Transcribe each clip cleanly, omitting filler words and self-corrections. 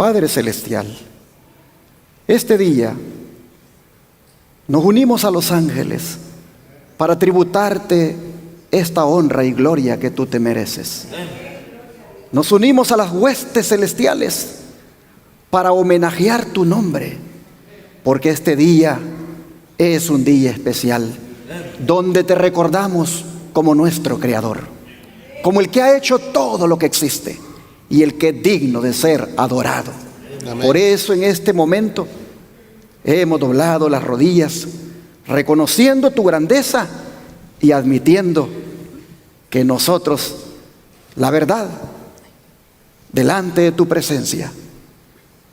Padre Celestial, este día nos unimos a los ángeles para tributarte esta honra y gloria que tú te mereces. Nos unimos a las huestes celestiales para homenajear tu nombre, porque este día es un día especial, donde te recordamos como nuestro Creador, como el que ha hecho todo lo que existe y el que es digno de ser adorado. Amén. Por eso en este momento hemos doblado las rodillas, reconociendo tu grandeza y admitiendo que nosotros, la verdad, delante de tu presencia,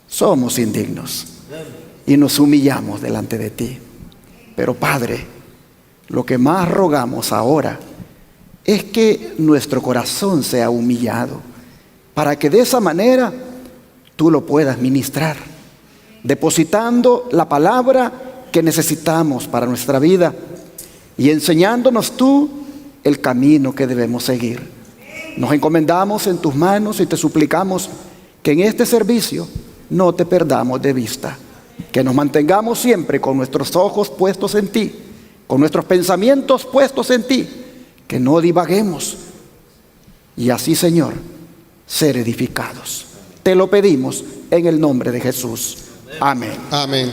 somos indignos y nos humillamos delante de ti. Pero Padre, lo que más rogamos ahora es que nuestro corazón sea humillado, para que de esa manera tú lo puedas ministrar, depositando la palabra que necesitamos para nuestra vida y enseñándonos tú el camino que debemos seguir. Nos encomendamos en tus manos y te suplicamos que en este servicio no te perdamos de vista, que nos mantengamos siempre con nuestros ojos puestos en ti, con nuestros pensamientos puestos en ti, que no divaguemos y así, Señor, ser edificados. Te lo pedimos en el nombre de Jesús. Amén. Amén.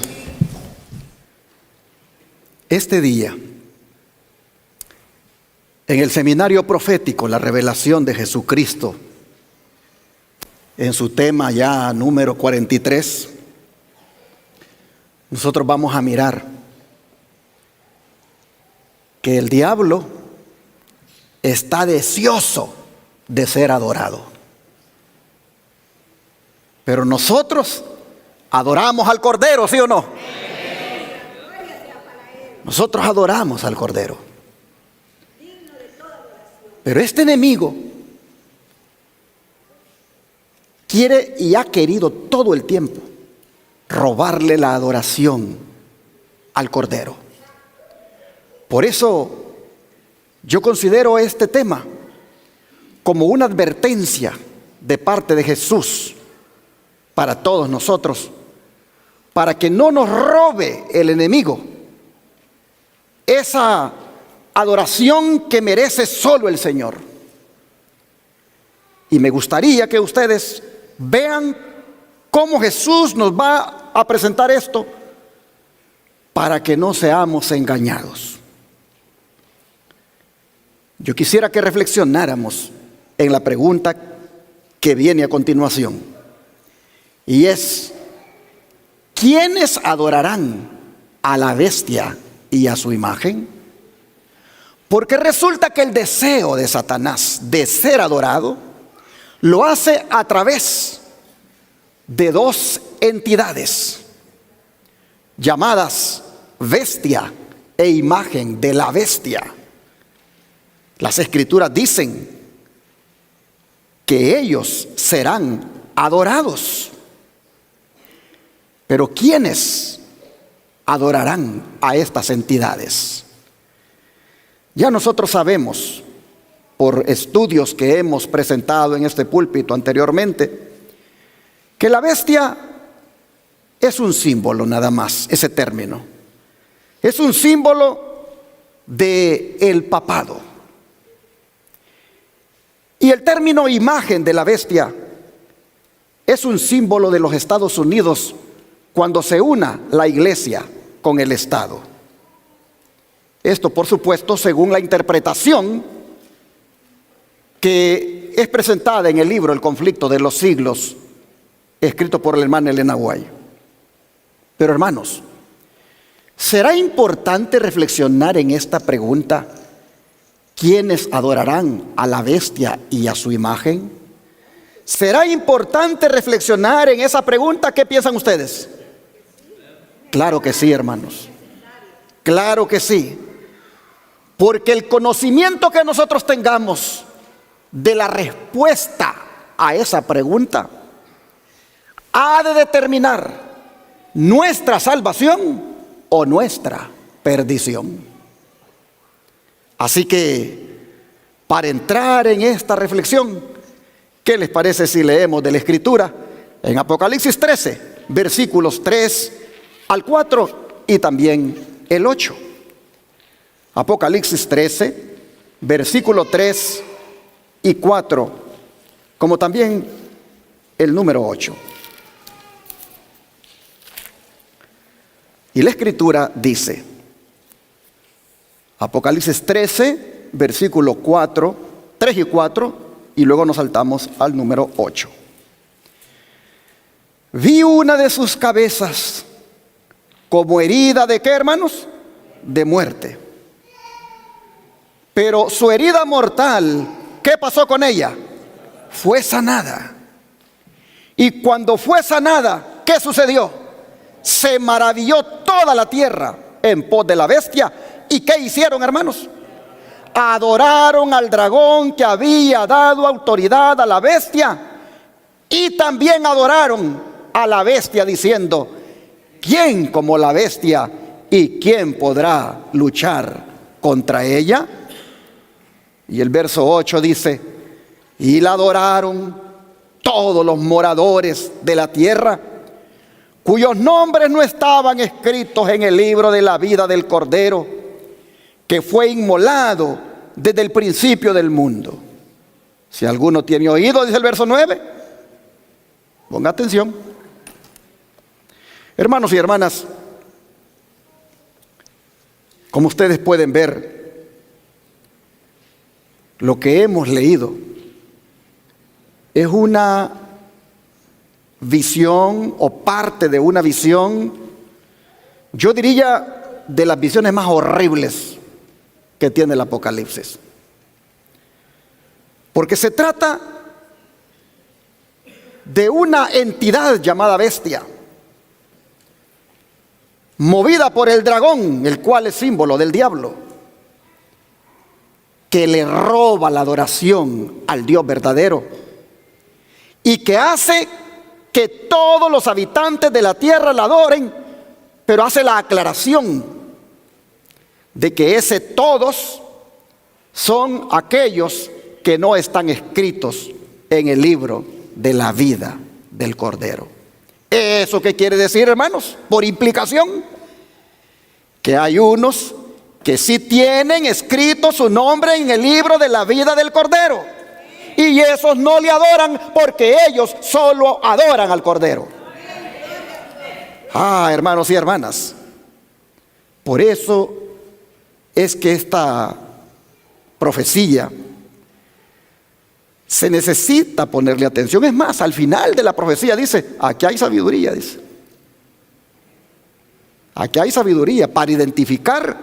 Este día, en el seminario profético, la revelación de Jesucristo, en su tema ya número 43, nosotros vamos a mirar que el diablo está deseoso de ser adorado. Pero nosotros adoramos al Cordero, ¿sí o no? Nosotros adoramos al Cordero. Pero este enemigo quiere y ha querido todo el tiempo robarle la adoración al Cordero. Por eso yo considero este tema como una advertencia de parte de Jesús para todos nosotros, para que no nos robe el enemigo esa adoración que merece solo el Señor. Y me gustaría que ustedes vean cómo Jesús nos va a presentar esto para que no seamos engañados. Yo quisiera que reflexionáramos en la pregunta que viene a continuación. Y es, ¿quiénes adorarán a la bestia y a su imagen? Porque resulta que el deseo de Satanás de ser adorado lo hace a través de dos entidades llamadas bestia e imagen de la bestia. Las Escrituras dicen que ellos serán adorados. Pero ¿quiénes adorarán a estas entidades? Ya nosotros sabemos, por estudios que hemos presentado en este púlpito anteriormente, que la bestia es un símbolo nada más, ese término. Es un símbolo del papado. Y el término imagen de la bestia es un símbolo de los Estados Unidos cuando se una la iglesia con el Estado. Esto, por supuesto, según la interpretación que es presentada en el libro El conflicto de los siglos, escrito por la hermana Elena White. Pero hermanos, ¿será importante reflexionar en esta pregunta? ¿Quiénes adorarán a la bestia y a su imagen? ¿Será importante reflexionar en esa pregunta? ¿Qué piensan ustedes? Claro que sí, hermanos. Claro que sí. Porque el conocimiento que nosotros tengamos de la respuesta a esa pregunta ha de determinar nuestra salvación o nuestra perdición. Así que, para entrar en esta reflexión, ¿qué les parece si leemos de la Escritura en Apocalipsis 13, versículos 3 al 4 y también el 8. Apocalipsis 13, versículo 3 y 4, como también el número 8. Y la Escritura dice, Apocalipsis 13, versículo 4, 3 y 4, y luego nos saltamos al número 8. Vi una de sus cabezas como herida de ¿qué, hermanos? De muerte. Pero su herida mortal, ¿qué pasó con ella? Fue sanada. Y cuando fue sanada, ¿qué sucedió? Se maravilló toda la tierra en pos de la bestia. ¿Y qué hicieron, hermanos? Adoraron al dragón que había dado autoridad a la bestia. Y también adoraron a la bestia diciendo, ¿quién como la bestia y quién podrá luchar contra ella? Y el verso 8 dice, y la adoraron todos los moradores de la tierra, cuyos nombres no estaban escritos en el libro de la vida del Cordero, que fue inmolado desde el principio del mundo. Si alguno tiene oído, dice el verso 9, ponga atención. Hermanos y hermanas, como ustedes pueden ver, lo que hemos leído es una visión o parte de una visión, yo diría, de las visiones más horribles que tiene el Apocalipsis. Porque se trata de una entidad llamada bestia, movida por el dragón, el cual es símbolo del diablo, que le roba la adoración al Dios verdadero y que hace que todos los habitantes de la tierra la adoren, pero hace la aclaración de que ese todos son aquellos que no están escritos en el libro de la vida del Cordero. ¿Eso qué quiere decir, hermanos? Por implicación, que hay unos que sí tienen escrito su nombre en el libro de la vida del Cordero, y esos no le adoran porque ellos solo adoran al Cordero. Hermanos y hermanas, por eso es que esta profecía se necesita ponerle atención. Es más, al final de la profecía dice, aquí hay sabiduría, dice. Aquí hay sabiduría para identificar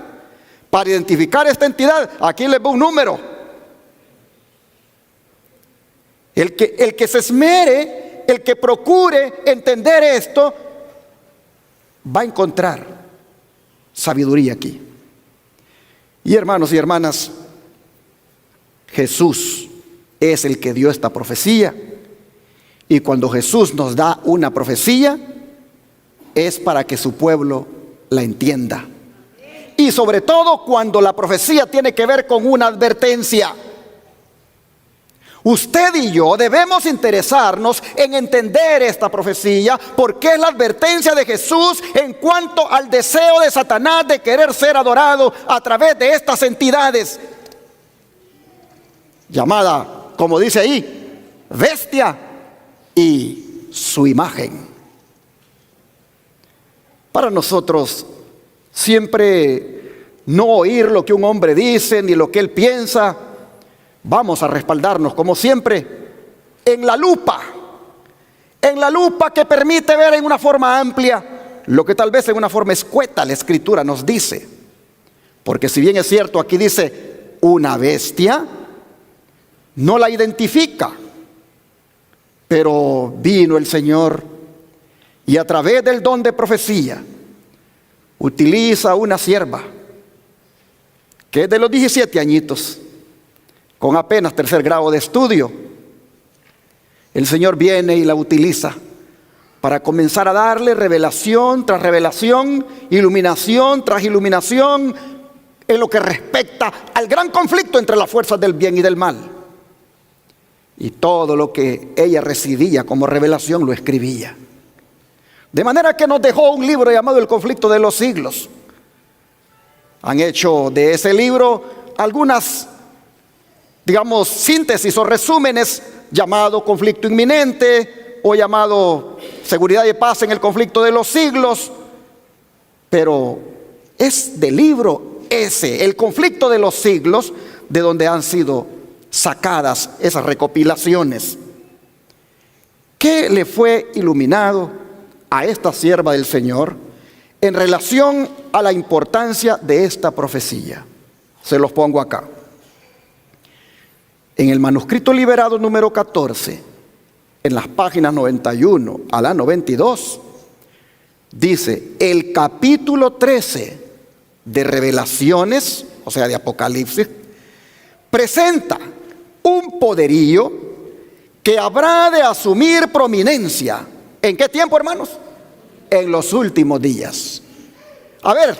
esta entidad. Aquí les veo un número. El que se esmere, el que procure entender esto, va a encontrar sabiduría aquí. Y hermanos y hermanas, Jesús es el que dio esta profecía. Y cuando Jesús nos da una profecía, es para que su pueblo la entienda. Y sobre todo cuando la profecía tiene que ver con una advertencia. Usted y yo debemos interesarnos en entender esta profecía, porque es la advertencia de Jesús en cuanto al deseo de Satanás de querer ser adorado a través de estas entidades, llamada, como dice ahí, bestia y su imagen. Para nosotros siempre no oír lo que un hombre dice ni lo que él piensa. Vamos a respaldarnos, como siempre, en la lupa que permite ver en una forma amplia lo que tal vez en una forma escueta la Escritura nos dice. Porque si bien es cierto, aquí dice una bestia, no la identifica, pero vino el Señor y a través del don de profecía utiliza una sierva que es de los 17 añitos, con apenas 3er grado de estudio. El Señor viene y la utiliza para comenzar a darle revelación tras revelación, iluminación tras iluminación, en lo que respecta al gran conflicto entre las fuerzas del bien y del mal. y todo lo que ella recibía como revelación lo escribía. De manera que nos dejó un libro llamado El conflicto de los siglos. Han hecho de ese libro algunas, digamos, síntesis o resúmenes, llamado Conflicto Inminente o llamado Seguridad y Paz en el conflicto de los siglos. Pero es del libro ese, El conflicto de los siglos, de donde han sido sacadas esas recopilaciones. ¿Qué le fue iluminado a esta sierva del Señor en relación a la importancia de esta profecía? Se los pongo acá. En el manuscrito liberado número 14, en las páginas 91 a la 92, dice: el capítulo 13 de Revelaciones, o sea, de Apocalipsis, presenta un poderío que habrá de asumir prominencia. ¿En qué tiempo, hermanos? En los últimos días. A ver,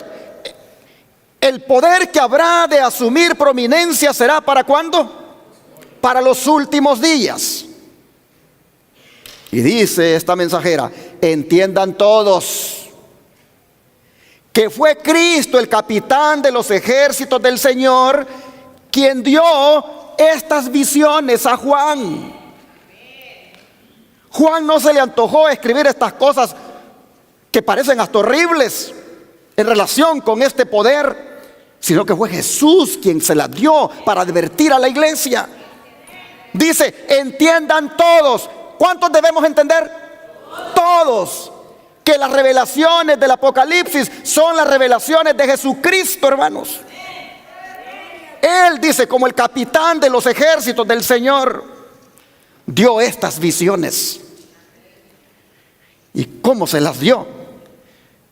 el poder que habrá de asumir prominencia será ¿para cuándo? Para los últimos días. Y dice esta mensajera: entiendan todos que fue Cristo, el capitán de los ejércitos del Señor, quien dio estas visiones a Juan. Juan no se le antojó escribir estas cosas que parecen hasta horribles en relación con este poder, sino que fue Jesús quien se las dio para advertir a la iglesia. Dice: entiendan todos. ¿Cuántos debemos entender? Todos. Que las revelaciones del Apocalipsis son las revelaciones de Jesucristo, hermanos. Él, dice, como el capitán de los ejércitos del Señor, dio estas visiones. ¿Y cómo se las dio?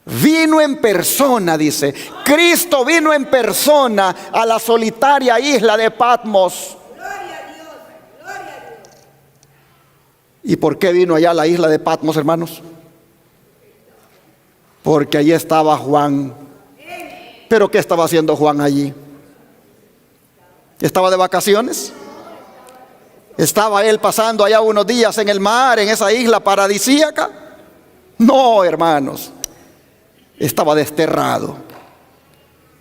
Vino en persona, dice. Cristo vino en persona a la solitaria isla de Patmos. ¿Y por qué vino allá a la isla de Patmos, hermanos? Porque allí estaba Juan. ¿Pero qué estaba haciendo Juan allí? ¿Estaba de vacaciones? ¿Estaba él pasando allá unos días en el mar, en esa isla paradisíaca? No, hermanos. Estaba desterrado.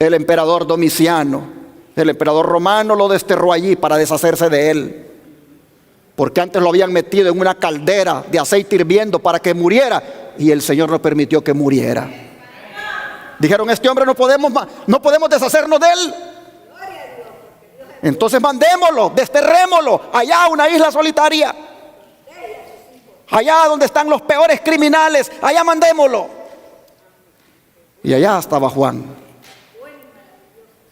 El emperador Domiciano, el emperador romano, lo desterró allí para deshacerse de él. Porque antes lo habían metido en una caldera de aceite hirviendo para que muriera, y el Señor no permitió que muriera. Dijeron: este hombre no podemos deshacernos de él. Entonces mandémoslo, desterrémoslo allá a una isla solitaria, allá donde están los peores criminales, allá mandémoslo. Y allá estaba Juan.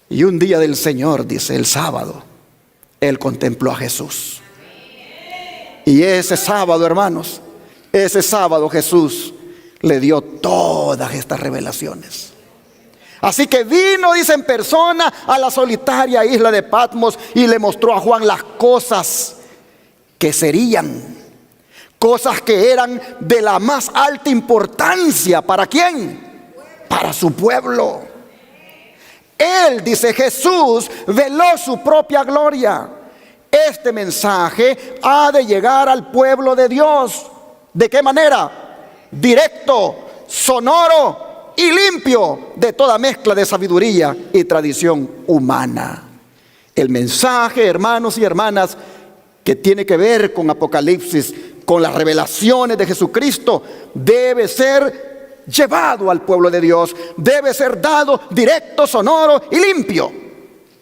Y un día del Señor, dice, el sábado, él contempló a Jesús. Y ese sábado, hermanos, ese sábado Jesús le dio todas estas revelaciones. Así que vino, dice, en persona a la solitaria isla de Patmos y le mostró a Juan las cosas que serían, cosas que eran de la más alta importancia. ¿Para quién? Para su pueblo. Él, dice, Jesús veló su propia gloria. Este mensaje ha de llegar al pueblo de Dios. ¿De qué manera? Directo, sonoro y limpio de toda mezcla de sabiduría y tradición humana. El mensaje, hermanos y hermanas, que tiene que ver con Apocalipsis, con las revelaciones de Jesucristo, debe ser llevado al pueblo de Dios, debe ser dado directo, sonoro y limpio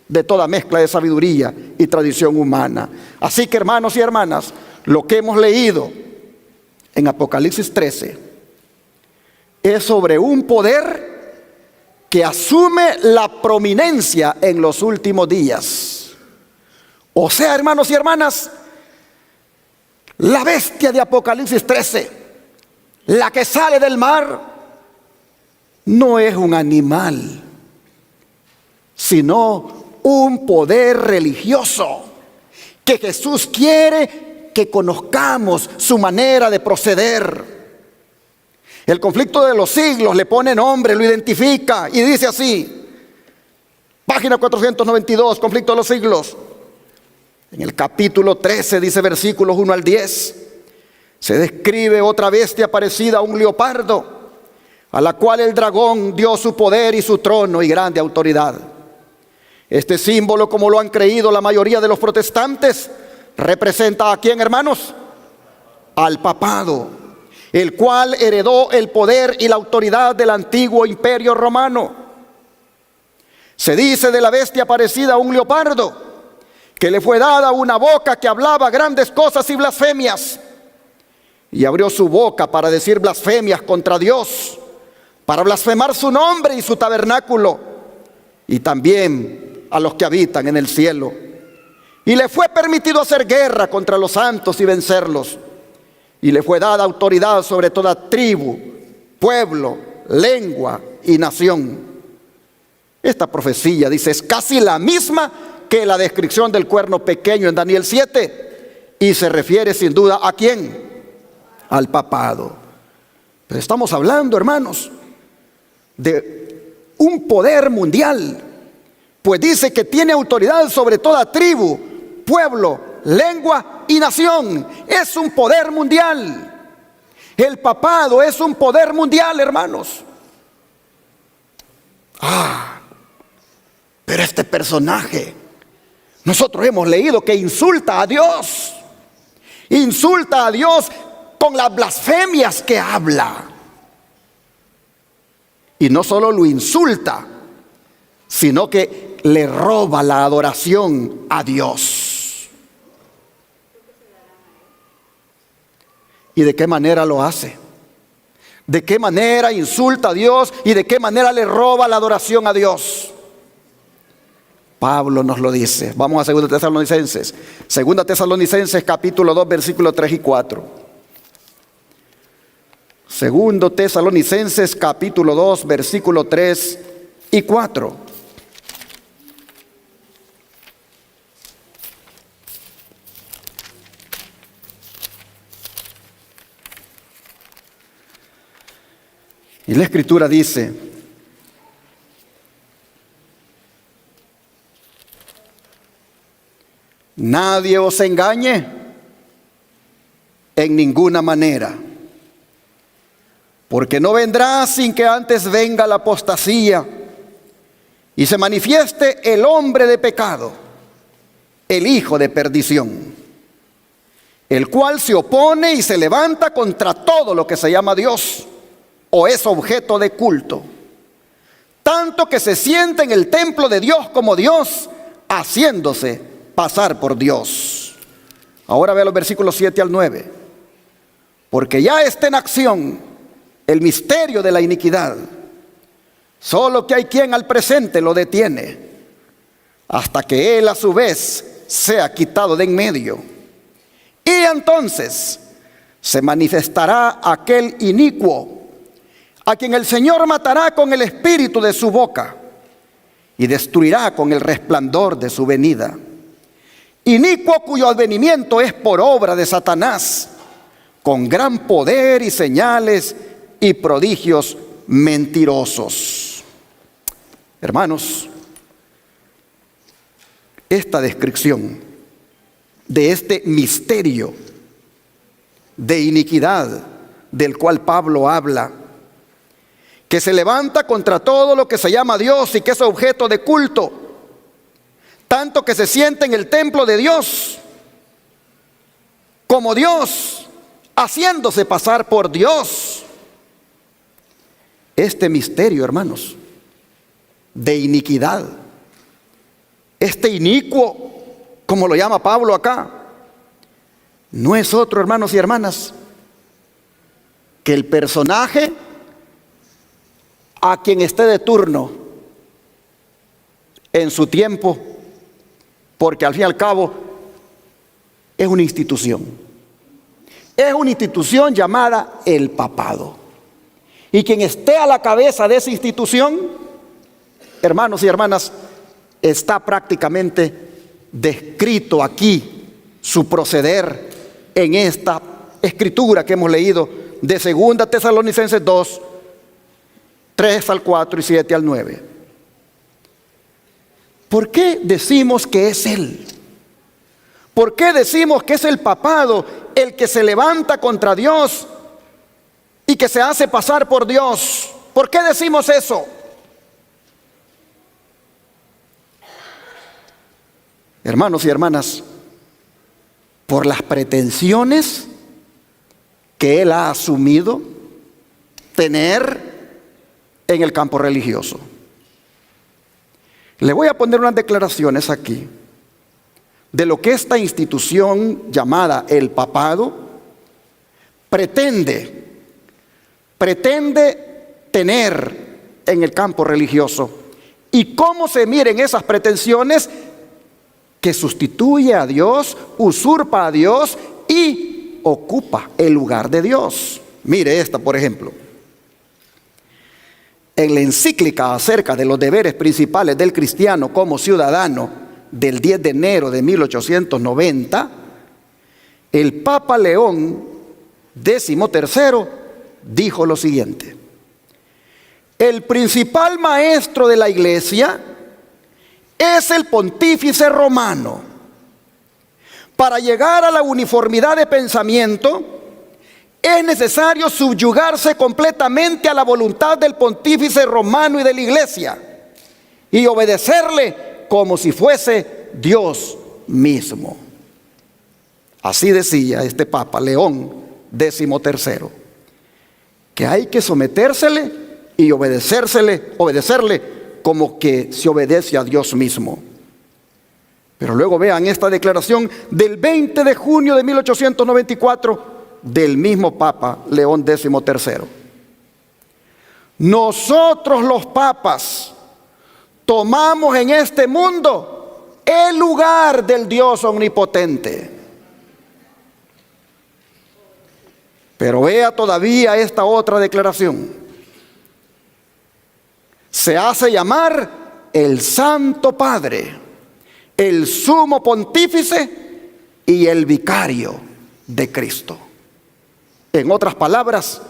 de toda mezcla de sabiduría y tradición humana. Así que, hermanos y hermanas, lo que hemos leído en Apocalipsis 13 es sobre un poder que asume la prominencia en los últimos días. O sea, hermanos y hermanas, la bestia de Apocalipsis 13, la que sale del mar, no es un animal, sino un poder religioso que Jesús quiere que conozcamos su manera de proceder. El conflicto de los siglos le pone nombre, lo identifica y dice así, página 492, conflicto de los siglos: En el capítulo 13, dice versículos 1 al 10, se describe otra bestia parecida a un leopardo, a la cual el dragón dio su poder y su trono y grande autoridad. Este símbolo, como lo han creído la mayoría de los protestantes, representa ¿a quién, hermanos? Al papado, el cual heredó el poder y la autoridad del antiguo imperio romano. Se dice de la bestia parecida a un leopardo, que le fue dada una boca que hablaba grandes cosas y blasfemias, y abrió su boca para decir blasfemias contra Dios, para blasfemar su nombre y su tabernáculo, y también a los que habitan en el cielo. Y le fue permitido hacer guerra contra los santos y vencerlos, y le fue dada autoridad sobre toda tribu, pueblo, lengua y nación. Esta profecía, dice, es casi la misma que la descripción del cuerno pequeño en Daniel 7, y se refiere sin duda ¿a quién? Al papado. Pero estamos hablando, hermanos, de un poder mundial, pues dice que tiene autoridad sobre toda tribu, pueblo, lengua y nación. Es un poder mundial. El papado es un poder mundial, hermanos. Pero este personaje, nosotros hemos leído que insulta a Dios. Insulta a Dios con las blasfemias que habla. Y no solo lo insulta, sino que le roba la adoración a Dios. ¿Y de qué manera lo hace? ¿De qué manera insulta a Dios y de qué manera le roba la adoración a Dios? Pablo nos lo dice. Vamos a 2 Tesalonicenses. 2 Tesalonicenses capítulo 2 versículos 3 y 4. 2 Tesalonicenses capítulo 2 versículo 3 y 4. Y la Escritura dice: nadie os engañe en ninguna manera, porque no vendrá sin que antes venga la apostasía y se manifieste el hombre de pecado, el hijo de perdición, el cual se opone y se levanta contra todo lo que se llama Dios o es objeto de culto, tanto que se siente en el templo de Dios como Dios, haciéndose pasar por Dios. Ahora vea los versículos 7 al 9. Porque ya está en acción el misterio de la iniquidad, solo que hay quien al presente lo detiene, hasta que él a su vez sea quitado de en medio. Y entonces se manifestará aquel inicuo, a quien el Señor matará con el espíritu de su boca y destruirá con el resplandor de su venida. Inicuo cuyo advenimiento es por obra de Satanás, con gran poder y señales y prodigios mentirosos. Hermanos, esta descripción de este misterio de iniquidad del cual Pablo habla, que se levanta contra todo lo que se llama Dios y que es objeto de culto, tanto que se siente en el templo de Dios como Dios, haciéndose pasar por Dios. Este misterio, hermanos, de iniquidad, este inicuo, como lo llama Pablo acá, no es otro, hermanos y hermanas, que el personaje a quien esté de turno en su tiempo, porque al fin y al cabo es una institución. Es una institución llamada el papado. Y quien esté a la cabeza de esa institución, hermanos y hermanas, está prácticamente descrito aquí su proceder en esta escritura que hemos leído de 2 Tesalonicenses 2, 3 al 4 y 7 al 9. ¿Por qué decimos que es Él? ¿Por qué decimos que es el papado el que se levanta contra Dios y que se hace pasar por Dios? ¿Por qué decimos eso? Hermanos y hermanas, por las pretensiones que él ha asumido tener en el campo religioso. Le voy a poner unas declaraciones aquí de lo que esta institución llamada el papado pretende tener en el campo religioso, y cómo se miren esas pretensiones que sustituye a Dios, usurpa a Dios y ocupa el lugar de Dios. Mire esta, por ejemplo. En la encíclica acerca de los deberes principales del cristiano como ciudadano del 10 de enero de 1890, el Papa León XIII dijo lo siguiente: el principal maestro de la Iglesia es el pontífice romano. Para llegar a la uniformidad de pensamiento, es necesario subyugarse completamente a la voluntad del pontífice romano y de la Iglesia y obedecerle como si fuese Dios mismo. Así decía este Papa León XIII, que hay que sometérsele y obedecerle como que se obedece a Dios mismo. Pero luego vean esta declaración del 20 de junio de 1894 del mismo Papa León XIII. Nosotros los papas tomamos en este mundo el lugar del Dios omnipotente. Pero vea todavía esta otra declaración. Se hace llamar el Santo Padre, el Sumo Pontífice y el Vicario de Cristo. En otras palabras,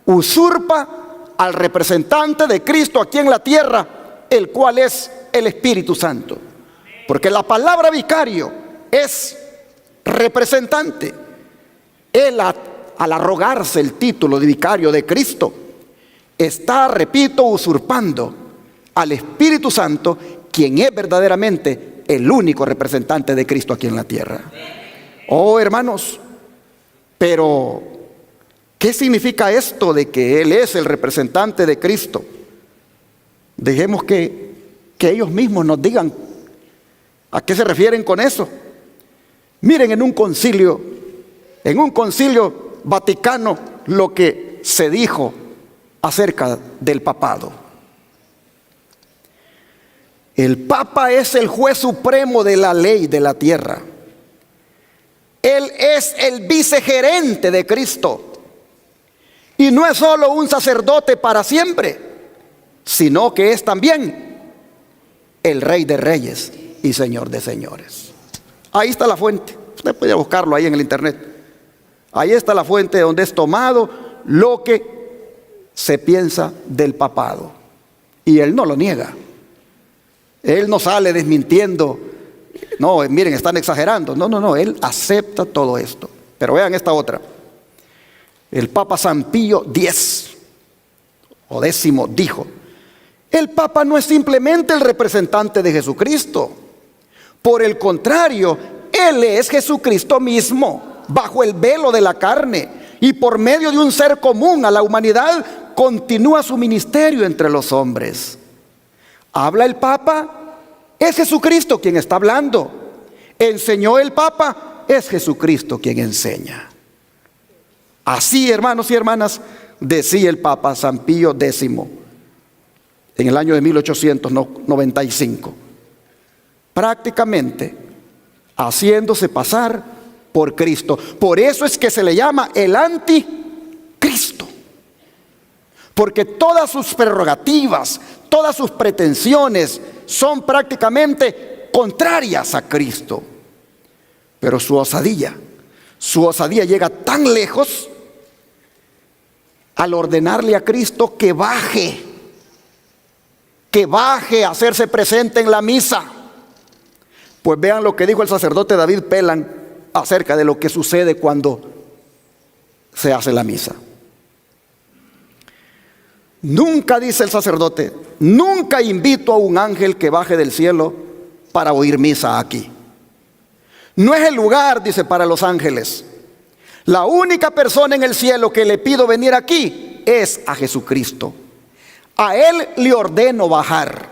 usurpa al representante de Cristo aquí en la tierra, el cual es el Espíritu Santo. Porque la palabra vicario es representante. Él, al arrogarse el título de vicario de Cristo, está, repito, usurpando al Espíritu Santo, quien es verdaderamente el único representante de Cristo aquí en la tierra. Oh, hermanos, pero ¿qué significa esto de que Él es el representante de Cristo? Dejemos que ellos mismos nos digan a qué se refieren con eso. Miren en un concilio vaticano lo que se dijo acerca del papado. El Papa es el juez supremo de la ley de la tierra. Él es el vicegerente de Cristo. Y no es solo un sacerdote para siempre, sino que es también el Rey de Reyes y Señor de Señores. Ahí está la fuente. Usted puede buscarlo ahí en el internet. Ahí está la fuente donde es tomado lo que se piensa del papado. Y él no lo niega. Él no sale desmintiendo. No, miren, están exagerando. No, él acepta todo esto. Pero vean esta otra. El Papa San Pío X dijo: el Papa no es simplemente el representante de Jesucristo. Por el contrario, Él es Jesucristo mismo, bajo el velo de la carne, y por medio de un ser común a la humanidad, continúa su ministerio entre los hombres. ¿Habla el Papa? Es Jesucristo quien está hablando. ¿Enseñó el Papa? Es Jesucristo quien enseña. Así, hermanos y hermanas, decía el Papa San Pío X en el año de 1895, prácticamente haciéndose pasar por Cristo. Por eso es que se le llama el anticristo, porque todas sus prerrogativas, todas sus pretensiones son prácticamente contrarias a Cristo. Pero su osadía llega tan lejos al ordenarle a Cristo que baje a hacerse presente en la misa. Pues vean lo que dijo el sacerdote David Pelan acerca de lo que sucede cuando se hace la misa. Nunca, dice el sacerdote, nunca invito a un ángel que baje del cielo para oír misa aquí. No es el lugar, dice, para los ángeles. La única persona en el cielo que le pido venir aquí es a Jesucristo. A Él le ordeno bajar.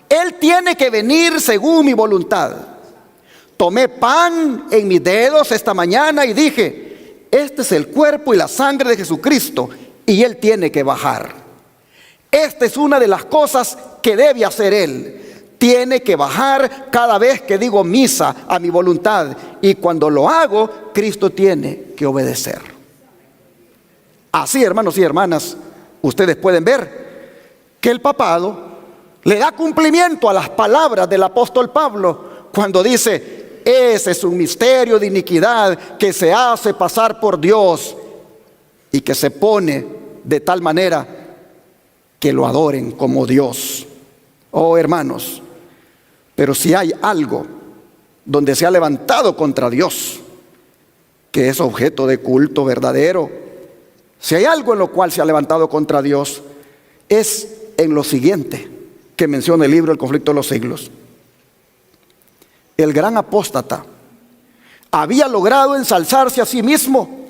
Él tiene que venir según mi voluntad. Tomé pan en mis dedos esta mañana y dije, este es el cuerpo y la sangre de Jesucristo y Él tiene que bajar. Esta es una de las cosas que debe hacer Él. Tiene que bajar cada vez que digo misa a mi voluntad. Y cuando lo hago, Cristo tiene que obedecer. Así, hermanos y hermanas, ustedes pueden ver que el papado le da cumplimiento a las palabras del apóstol Pablo cuando dice, ese es un misterio de iniquidad que se hace pasar por Dios y que se pone de tal manera que lo adoren como Dios. Oh, hermanos, pero si hay algo donde se ha levantado contra Dios, que es objeto de culto verdadero, si hay algo en lo cual se ha levantado contra Dios, es en lo siguiente que menciona el libro El conflicto de los siglos. El gran apóstata había logrado ensalzarse a sí mismo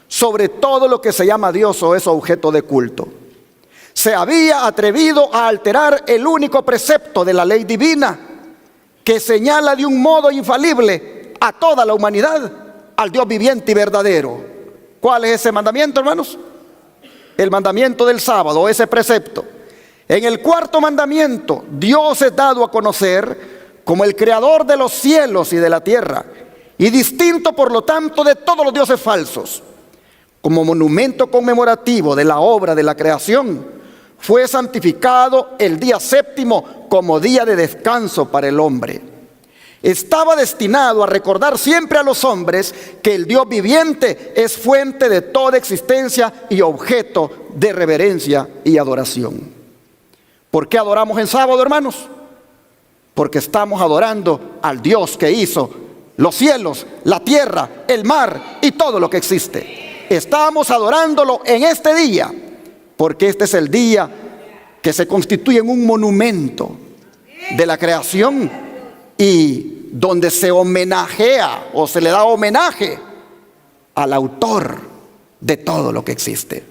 sobre todo lo que se llama Dios o es objeto de culto. Se había atrevido a alterar el único precepto de la ley divina que señala de un modo infalible a toda la humanidad al Dios viviente y verdadero. ¿Cuál es ese mandamiento, hermanos? El mandamiento del sábado, ese precepto. En el cuarto mandamiento, Dios es dado a conocer como el creador de los cielos y de la tierra, y distinto por lo tanto de todos los dioses falsos. Como monumento conmemorativo de la obra de la creación, fue santificado el día séptimo como día de descanso para el hombre. Estaba destinado a recordar siempre a los hombres que el Dios viviente es fuente de toda existencia y objeto de reverencia y adoración. ¿Por qué adoramos en sábado, hermanos? Porque estamos adorando al Dios que hizo los cielos, la tierra, el mar y todo lo que existe. Estamos adorándolo en este día, porque este es el día que se constituye en un monumento de la creación y donde se homenajea o se le da homenaje al autor de todo lo que existe.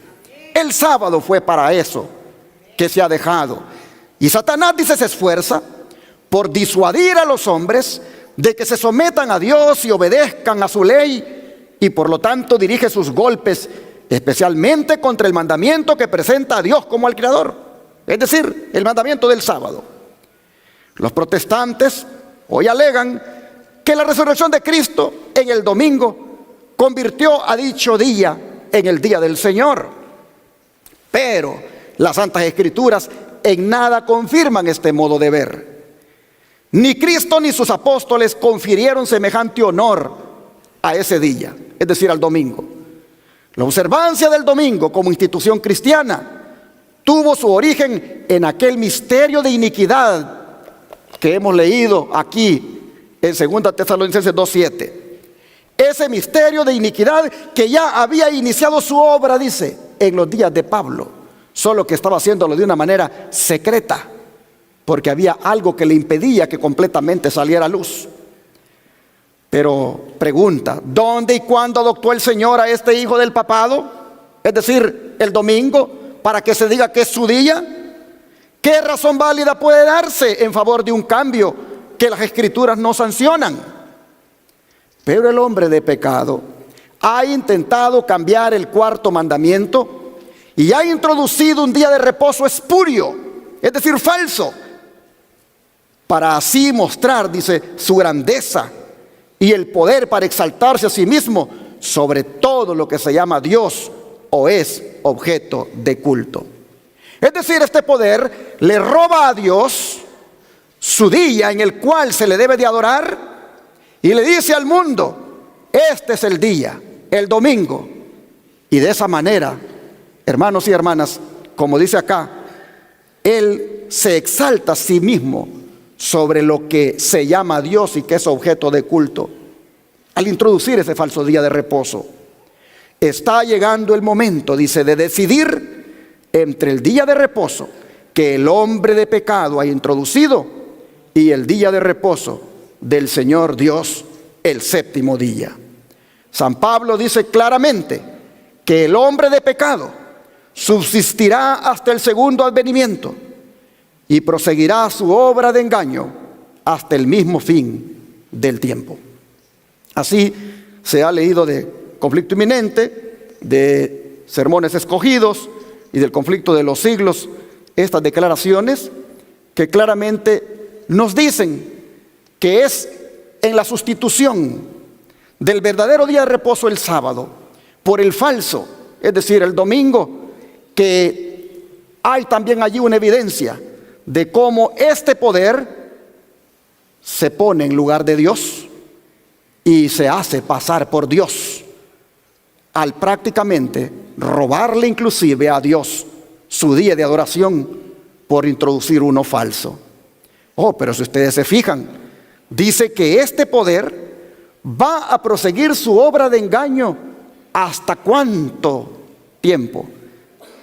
El sábado fue para eso que se ha dejado. Y Satanás, dice, se esfuerza por disuadir a los hombres de que se sometan a Dios y obedezcan a su ley, y por lo tanto dirige sus golpes especialmente contra el mandamiento que presenta a Dios como al Creador, es decir, el mandamiento del sábado. Los protestantes hoy alegan que la resurrección de Cristo en el domingo convirtió a dicho día en el día del Señor. Pero las Santas Escrituras en nada confirman este modo de ver. Ni Cristo ni sus apóstoles confirieron semejante honor a ese día, es decir, al domingo. La observancia del domingo como institución cristiana tuvo su origen en aquel misterio de iniquidad que hemos leído aquí en 2 Tesalonicenses 2:7. Ese misterio de iniquidad que ya había iniciado su obra, dice, en los días de Pablo, solo que estaba haciéndolo de una manera secreta, porque había algo que le impedía que completamente saliera a luz. Pero pregunta, ¿dónde y cuándo adoptó el Señor a este hijo del papado? Es decir, el domingo, para que se diga que es su día. ¿Qué razón válida puede darse en favor de un cambio que las Escrituras no sancionan? Pero el hombre de pecado ha intentado cambiar el cuarto mandamiento y ha introducido un día de reposo espurio, es decir, falso, para así mostrar, dice, su grandeza y el poder para exaltarse a sí mismo sobre todo lo que se llama Dios o es objeto de culto. Es decir, este poder le roba a Dios su día en el cual se le debe de adorar y le dice al mundo, este es el día, el domingo. Y de esa manera, hermanos y hermanas, como dice acá, Él se exalta a sí mismo sobre lo que se llama Dios y que es objeto de culto. al introducir ese falso día de reposo. Está llegando el momento, dice, de decidir entre el día de reposo que el hombre de pecado ha introducido y el día de reposo del Señor Dios, el séptimo día. San Pablo dice claramente que el hombre de pecado subsistirá hasta el segundo advenimiento y proseguirá su obra de engaño hasta el mismo fin del tiempo. Así se ha leído de conflicto inminente, de sermones escogidos y del conflicto de los siglos, estas declaraciones que claramente nos dicen que es en la sustitución del verdadero día de reposo, el sábado, por el falso, es decir, el domingo, que hay también allí una evidencia de cómo este poder se pone en lugar de Dios y se hace pasar por Dios al prácticamente robarle inclusive a Dios su día de adoración por introducir uno falso. Oh, pero si ustedes se fijan, dice que este poder va a proseguir su obra de engaño ¿hasta cuánto tiempo?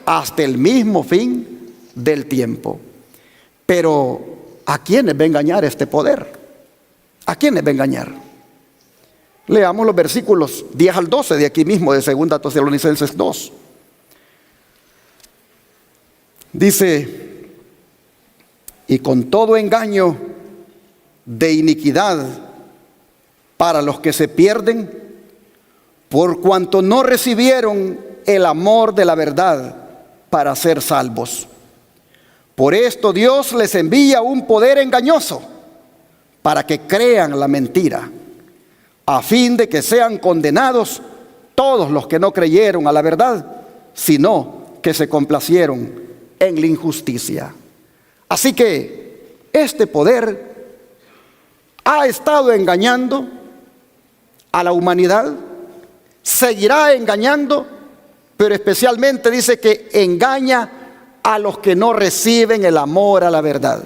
Hasta el mismo fin del tiempo. Pero ¿a quiénes va a engañar este poder? ¿A quiénes va a engañar? Leamos los versículos 10 al 12 de aquí mismo de 2 Tesalonicenses 2. Dice: y con todo engaño de iniquidad para los que se pierden, por cuanto no recibieron el amor de la verdad para ser salvos. Por esto Dios les envía un poder engañoso para que crean la mentira, a fin de que sean condenados todos los que no creyeron a la verdad, sino que se complacieron en la injusticia. Así que este poder ha estado engañando a la humanidad, seguirá engañando, pero especialmente dice que engaña a los que no reciben el amor a la verdad.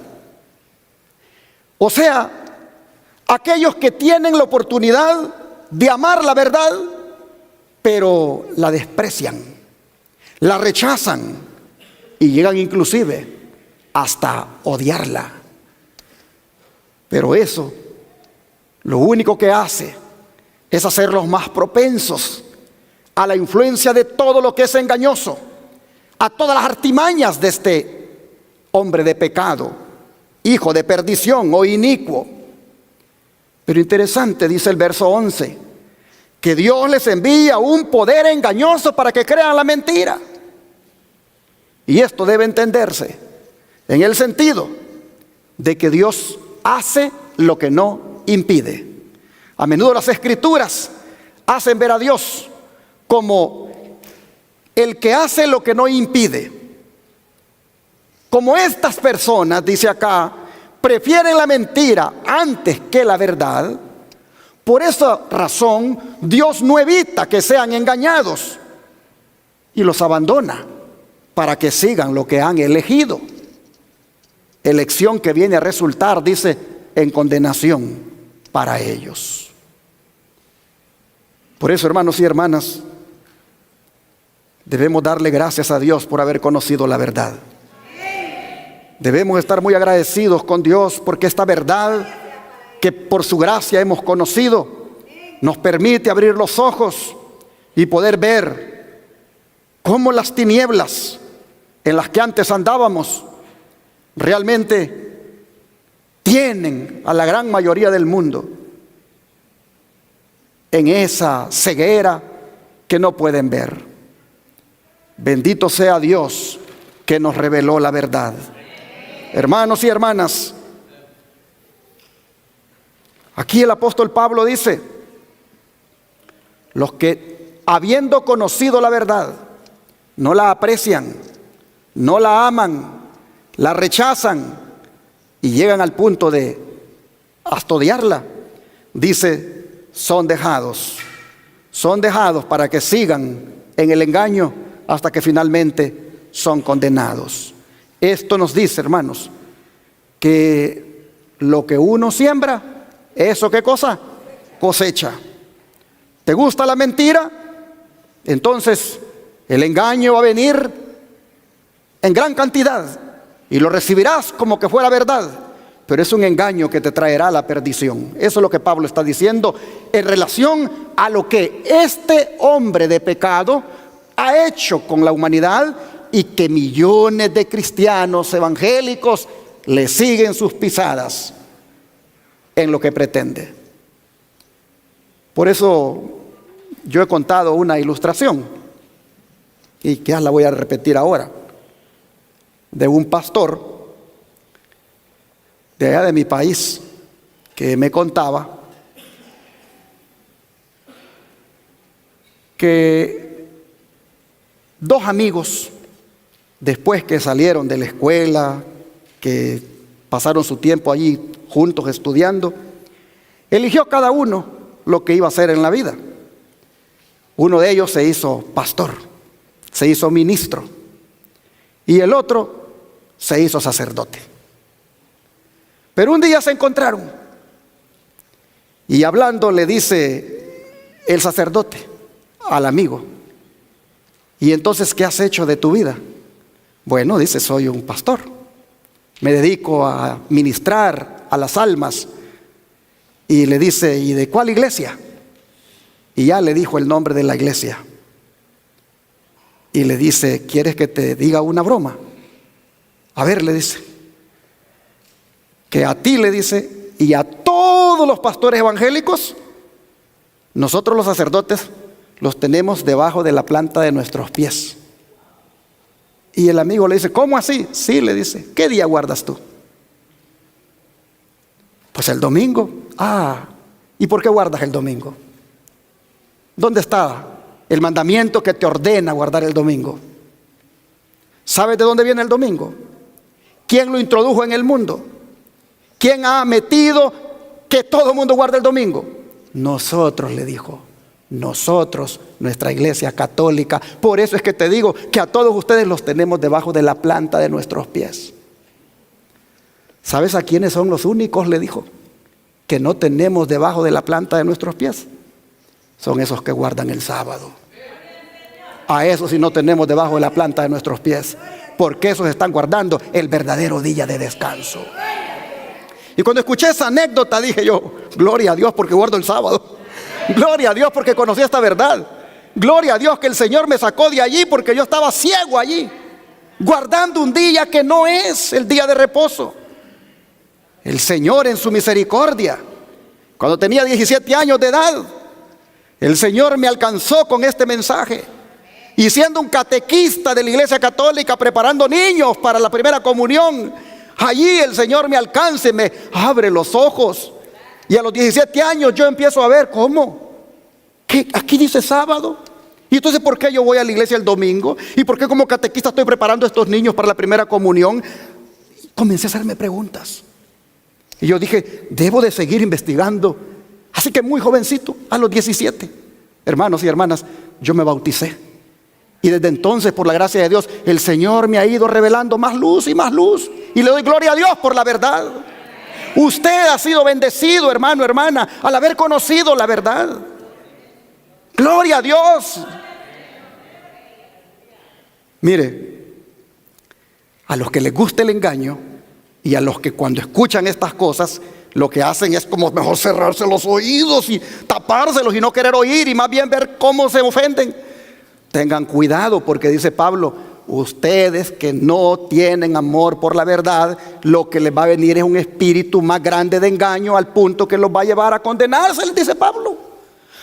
O sea, aquellos que tienen la oportunidad de amar la verdad, pero la desprecian, la rechazan y llegan inclusive hasta odiarla. Pero eso, lo único que hace es hacerlos más propensos a la influencia de todo lo que es engañoso, a todas las artimañas de este hombre de pecado, hijo de perdición o inicuo. Pero interesante, dice el verso 11, que Dios les envía un poder engañoso para que crean la mentira. Y esto debe entenderse en el sentido de que Dios hace lo que no impide. A menudo las Escrituras hacen ver a Dios como el que hace lo que no impide. Como estas personas, dice acá, prefieren la mentira antes que la verdad, por esa razón Dios no evita que sean engañados y los abandona para que sigan lo que han elegido. Elección que viene a resultar, dice, en condenación para ellos. Por eso, hermanos y hermanas, debemos darle gracias a Dios por haber conocido la verdad. Debemos estar muy agradecidos con Dios porque esta verdad que por su gracia hemos conocido nos permite abrir los ojos y poder ver cómo las tinieblas en las que antes andábamos realmente tienen a la gran mayoría del mundo en esa ceguera que no pueden ver. Bendito sea Dios que nos reveló la verdad. Hermanos y hermanas, aquí el apóstol Pablo dice: los que habiendo conocido la verdad no la aprecian, no la aman, la rechazan y llegan al punto de hasta odiarla, dice, son dejados para que sigan en el engaño hasta que finalmente son condenados. Esto nos dice, hermanos, que lo que uno siembra, ¿eso qué cosa? Cosecha. ¿Te gusta la mentira? Entonces el engaño va a venir en gran cantidad y lo recibirás como que fuera verdad, pero es un engaño que te traerá a la perdición. Eso es lo que Pablo está diciendo en relación a lo que este hombre de pecado ha hecho con la humanidad y que millones de cristianos evangélicos le siguen sus pisadas en lo que pretende. Por eso yo he contado una ilustración y quizás la voy a repetir ahora, de un pastor de allá de mi país que me contaba que dos amigos, después que salieron de la escuela, que pasaron su tiempo allí juntos estudiando, eligió cada uno lo que iba a hacer en la vida. Uno de ellos se hizo pastor, se hizo ministro, y el otro se hizo sacerdote. Pero un día se encontraron y hablando le dice el sacerdote al amigo: ¿y entonces qué has hecho de tu vida? Bueno, dice, soy un pastor, me dedico a ministrar a las almas. Y le dice, ¿y de cuál iglesia? Y ya le dijo el nombre de la iglesia. Y le dice, ¿quieres que te diga una broma? A ver, le dice, que a ti, le dice, y a todos los pastores evangélicos, nosotros los sacerdotes los tenemos debajo de la planta de nuestros pies. Y el amigo le dice, ¿cómo así? Sí, le dice, ¿qué día guardas tú? Pues el domingo. Ah, ¿y por qué guardas el domingo? ¿Dónde está el mandamiento que te ordena guardar el domingo? ¿Sabes de dónde viene el domingo? ¿Quién lo introdujo en el mundo? ¿Quién ha metido que todo el mundo guarde el domingo? Nosotros, le dijo. Nosotros, nuestra iglesia católica. Por eso es que te digo que a todos ustedes los tenemos debajo de la planta de nuestros pies. ¿Sabes a quiénes son los únicos? Le dijo, que no tenemos debajo de la planta de nuestros pies. Son esos que guardan el sábado. A esos sí no tenemos debajo de la planta de nuestros pies, porque esos están guardando el verdadero día de descanso. Y cuando escuché esa anécdota dije yo, gloria a Dios porque guardo el sábado. Gloria a Dios porque conocí esta verdad. Gloria a Dios que el Señor me sacó de allí porque yo estaba ciego allí, guardando un día que no es el día de reposo. El Señor en su misericordia, cuando tenía 17 años de edad, el Señor me alcanzó con este mensaje. Y siendo un catequista de la Iglesia Católica, preparando niños para la primera comunión, allí el Señor me alcanza y me abre los ojos. Y a los 17 años yo empiezo a ver, ¿cómo? ¿Qué? Aquí dice sábado. Y entonces, ¿por qué yo voy a la iglesia el domingo? ¿Y por qué como catequista estoy preparando a estos niños para la primera comunión? Y comencé a hacerme preguntas. Y yo dije, debo de seguir investigando. Así que muy jovencito, a los 17, hermanos y hermanas, yo me bauticé. Y desde entonces, por la gracia de Dios, el Señor me ha ido revelando más luz y más luz. Y le doy gloria a Dios por la verdad. Usted ha sido bendecido, hermano, hermana, al haber conocido la verdad. Gloria a Dios. Mire, a los que les gusta el engaño y a los que cuando escuchan estas cosas lo que hacen es como mejor cerrarse los oídos y tapárselos y no querer oír y más bien ver cómo se ofenden. Tengan cuidado porque dice Pablo, ustedes que no tienen amor por la verdad, lo que les va a venir es un espíritu más grande de engaño al punto que los va a llevar a condenarse, les dice Pablo.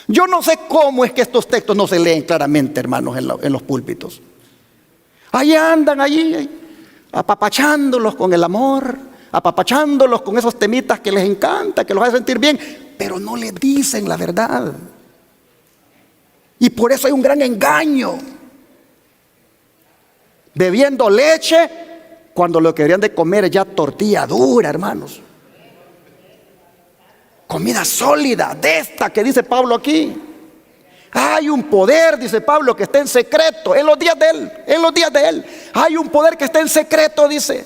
Yo no sé cómo es que estos textos no se leen claramente, hermanos, en los púlpitos. Ahí andan, allí, apapachándolos con el amor, apapachándolos con esos temitas que les encanta, que los hace sentir bien, pero no les dicen la verdad. Y por eso hay un gran engaño. Bebiendo leche cuando lo que deberían de comer es ya tortilla dura, hermanos. Comida sólida, de esta que dice Pablo aquí. Hay un poder, dice Pablo, que está en secreto, en los días de él, en los días de él. Hay un poder que está en secreto, dice.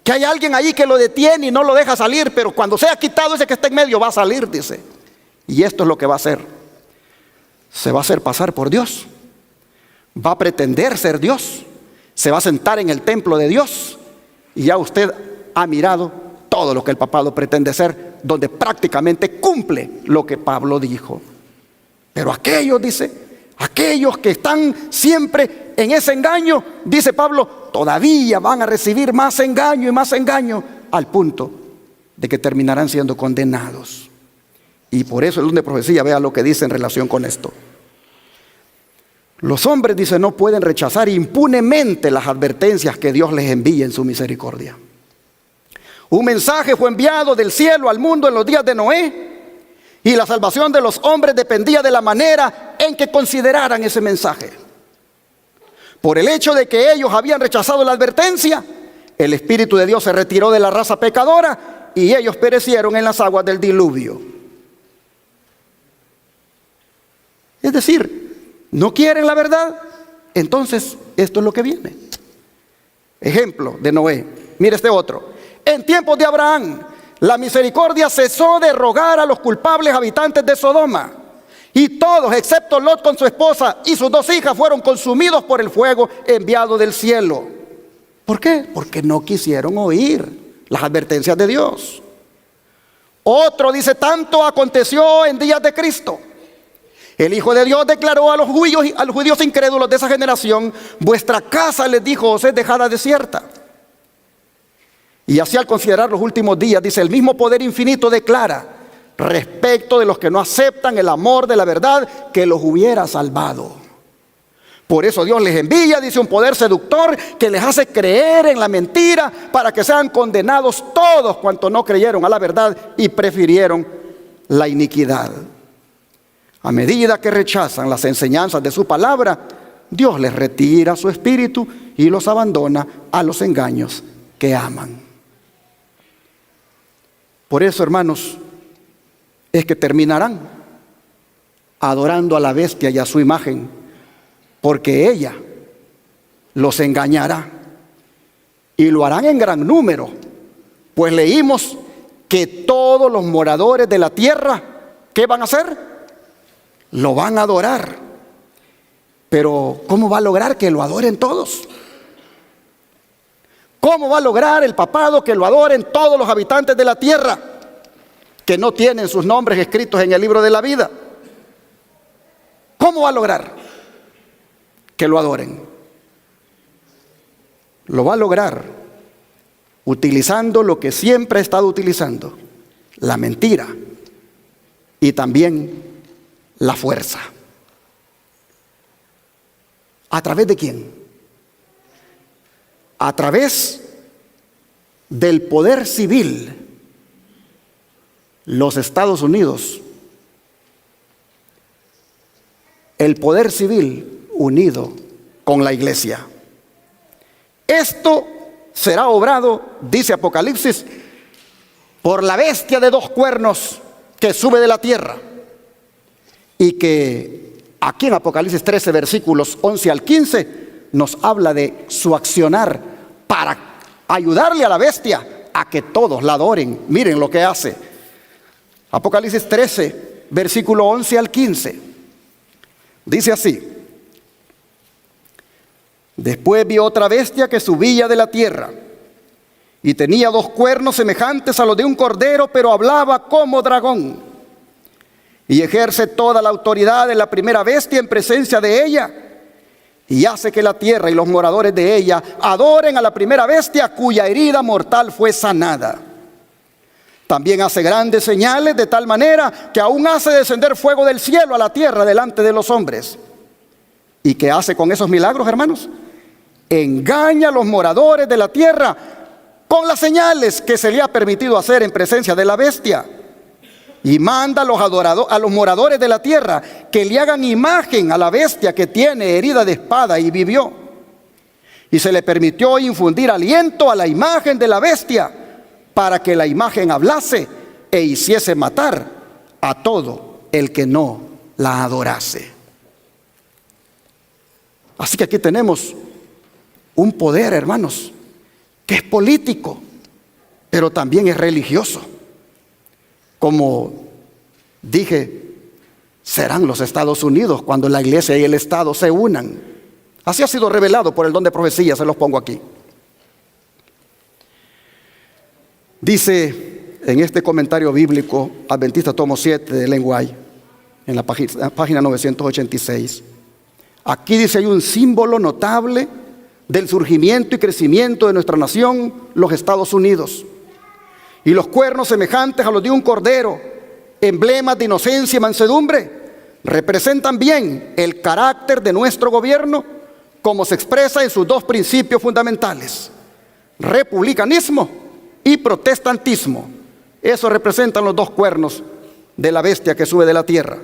Que hay alguien ahí que lo detiene y no lo deja salir, pero cuando sea quitado ese que está en medio va a salir, dice. Y esto es lo que va a hacer. se va a hacer pasar por Dios, va a pretender ser Dios, se va a sentar en el templo de Dios, y ya usted ha mirado todo lo que el papado pretende ser, donde prácticamente cumple lo que Pablo dijo. Pero aquellos, dice, aquellos que están siempre en ese engaño, dice Pablo, todavía van a recibir más engaño y más engaño, al punto de que terminarán siendo condenados. Y por eso el don de profecía, vea lo que dice en relación con esto. Los hombres, dice, no pueden rechazar impunemente las advertencias que Dios les envía en su misericordia. Un mensaje fue enviado del cielo al mundo en los días de Noé, y la salvación de los hombres dependía de la manera en que consideraran ese mensaje. Por el hecho de que ellos habían rechazado la advertencia, el Espíritu de Dios se retiró de la raza pecadora y ellos perecieron en las aguas del diluvio. Es decir, no quieren la verdad, entonces esto es lo que viene. Ejemplo de Noé. Mire este otro. En tiempos de Abraham, la misericordia cesó de rogar a los culpables habitantes de Sodoma, y todos, excepto Lot con su esposa y sus 2 hijas, fueron consumidos por el fuego enviado del cielo. ¿Por qué? Porque no quisieron oír las advertencias de Dios. Otro dice, tanto aconteció en días de Cristo. El Hijo de Dios declaró a los judíos incrédulos de esa generación: vuestra casa, les dijo, os es dejada desierta. Y así, al considerar los últimos días, dice, el mismo poder infinito declara respecto de los que no aceptan el amor de la verdad que los hubiera salvado. Por eso Dios les envía, dice, un poder seductor que les hace creer en la mentira, para que sean condenados todos cuantos no creyeron a la verdad y prefirieron la iniquidad. A medida que rechazan las enseñanzas de su palabra, Dios les retira su espíritu y los abandona a los engaños que aman. Por eso, hermanos, es que terminarán adorando a la bestia y a su imagen, porque ella los engañará, y lo harán en gran número, pues leímos que todos los moradores de la tierra, ¿qué van a hacer? Lo van a adorar. Pero ¿cómo va a lograr que lo adoren todos? ¿Cómo va a lograr el papado que lo adoren todos los habitantes de la tierra que no tienen sus nombres escritos en el libro de la vida? ¿Cómo va a lograr que lo adoren? Lo va a lograr utilizando lo que siempre ha estado utilizando: la mentira y también la fuerza. ¿A través de quién? A través del poder civil. Los Estados Unidos, el poder civil unido con la iglesia. Esto será obrado, dice Apocalipsis, por la bestia de 2 cuernos que sube de la tierra, y que aquí en Apocalipsis 13, versículos 11 al 15, nos habla de su accionar para ayudarle a la bestia a que todos la adoren. Miren lo que hace. Apocalipsis 13, versículo 11 al 15. Dice así: después vi otra bestia que subía de la tierra, y tenía 2 cuernos semejantes a los de un cordero, pero hablaba como dragón, y ejerce toda la autoridad de la primera bestia en presencia de ella, y hace que la tierra y los moradores de ella adoren a la primera bestia, cuya herida mortal fue sanada. También hace grandes señales, de tal manera que aún hace descender fuego del cielo a la tierra delante de los hombres. ¿Y qué hace con esos milagros, hermanos? Engaña a los moradores de la tierra con las señales que se le ha permitido hacer en presencia de la bestia. Y manda a los moradores de la tierra que le hagan imagen a la bestia que tiene herida de espada y vivió. Y se le permitió infundir aliento a la imagen de la bestia, para que la imagen hablase e hiciese matar a todo el que no la adorase. Así que aquí tenemos un poder, hermanos, que es político, pero también es religioso. Como dije, serán los Estados Unidos cuando la iglesia y el Estado se unan. Así ha sido revelado por el don de profecía, se los pongo aquí. Dice en este comentario bíblico Adventista tomo 7 de Ellen White, en la página 986. Aquí dice: hay un símbolo notable del surgimiento y crecimiento de nuestra nación, los Estados Unidos. Y los cuernos semejantes a los de un cordero, emblemas de inocencia y mansedumbre, representan bien el carácter de nuestro gobierno, como se expresa en sus dos principios fundamentales: republicanismo y protestantismo. Eso representan los dos cuernos de la bestia que sube de la tierra.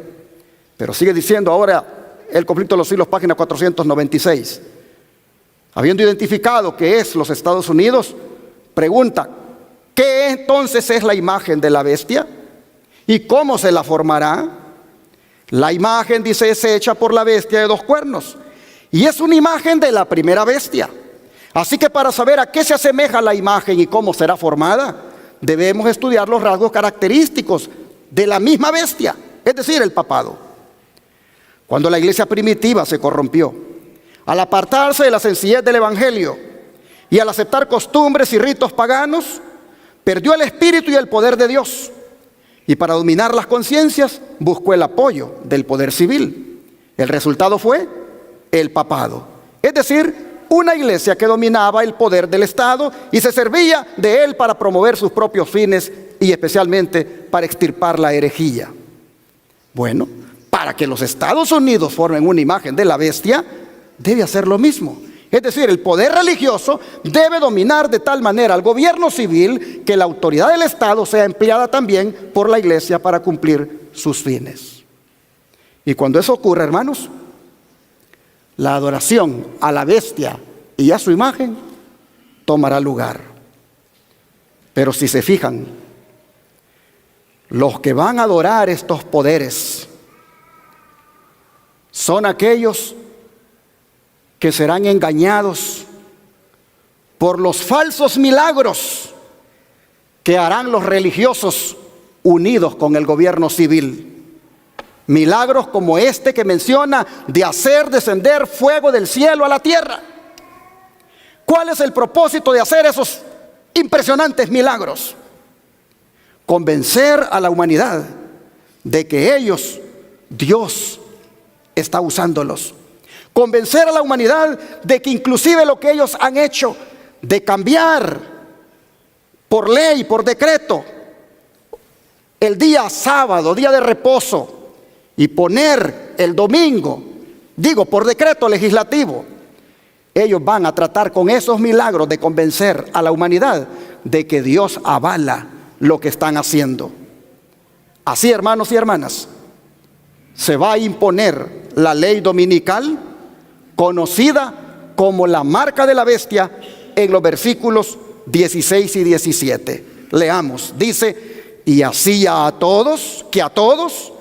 Pero sigue diciendo ahora el conflicto de los siglos, página 496. Habiendo identificado que es los Estados Unidos, pregunta: ¿qué entonces es la imagen de la bestia? ¿Y cómo se la formará? La imagen, dice, es hecha por la bestia de dos cuernos, y es una imagen de la primera bestia. Así que para saber a qué se asemeja la imagen y cómo será formada, debemos estudiar los rasgos característicos de la misma bestia, es decir, el papado. Cuando la iglesia primitiva se corrompió, al apartarse de la sencillez del evangelio y al aceptar costumbres y ritos paganos, perdió el espíritu y el poder de Dios, y para dominar las conciencias buscó el apoyo del poder civil. El resultado fue el papado, es decir, una iglesia que dominaba el poder del Estado y se servía de él para promover sus propios fines y especialmente para extirpar la herejía. Bueno, para que los Estados Unidos formen una imagen de la bestia, debe hacer lo mismo. Es decir, el poder religioso debe dominar de tal manera al gobierno civil que la autoridad del Estado sea empleada también por la iglesia para cumplir sus fines. Y cuando eso ocurre, hermanos, la adoración a la bestia y a su imagen tomará lugar. Pero si se fijan, los que van a adorar estos poderes son aquellos que serán engañados por los falsos milagros que harán los religiosos unidos con el gobierno civil. Milagros como este que menciona de hacer descender fuego del cielo a la tierra. ¿Cuál es el propósito de hacer esos impresionantes milagros? Convencer a la humanidad de que ellos, Dios, está usándolos. Convencer a la humanidad de que inclusive lo que ellos han hecho de cambiar por ley, por decreto, el día sábado, día de reposo, y poner el domingo, digo, por decreto legislativo, ellos van a tratar con esos milagros de convencer a la humanidad de que Dios avala lo que están haciendo. Así, hermanos y hermanas, se va a imponer la ley dominical, conocida como la marca de la bestia, en los versículos 16 y 17. Leamos, dice: y hacía a todos, que a todos,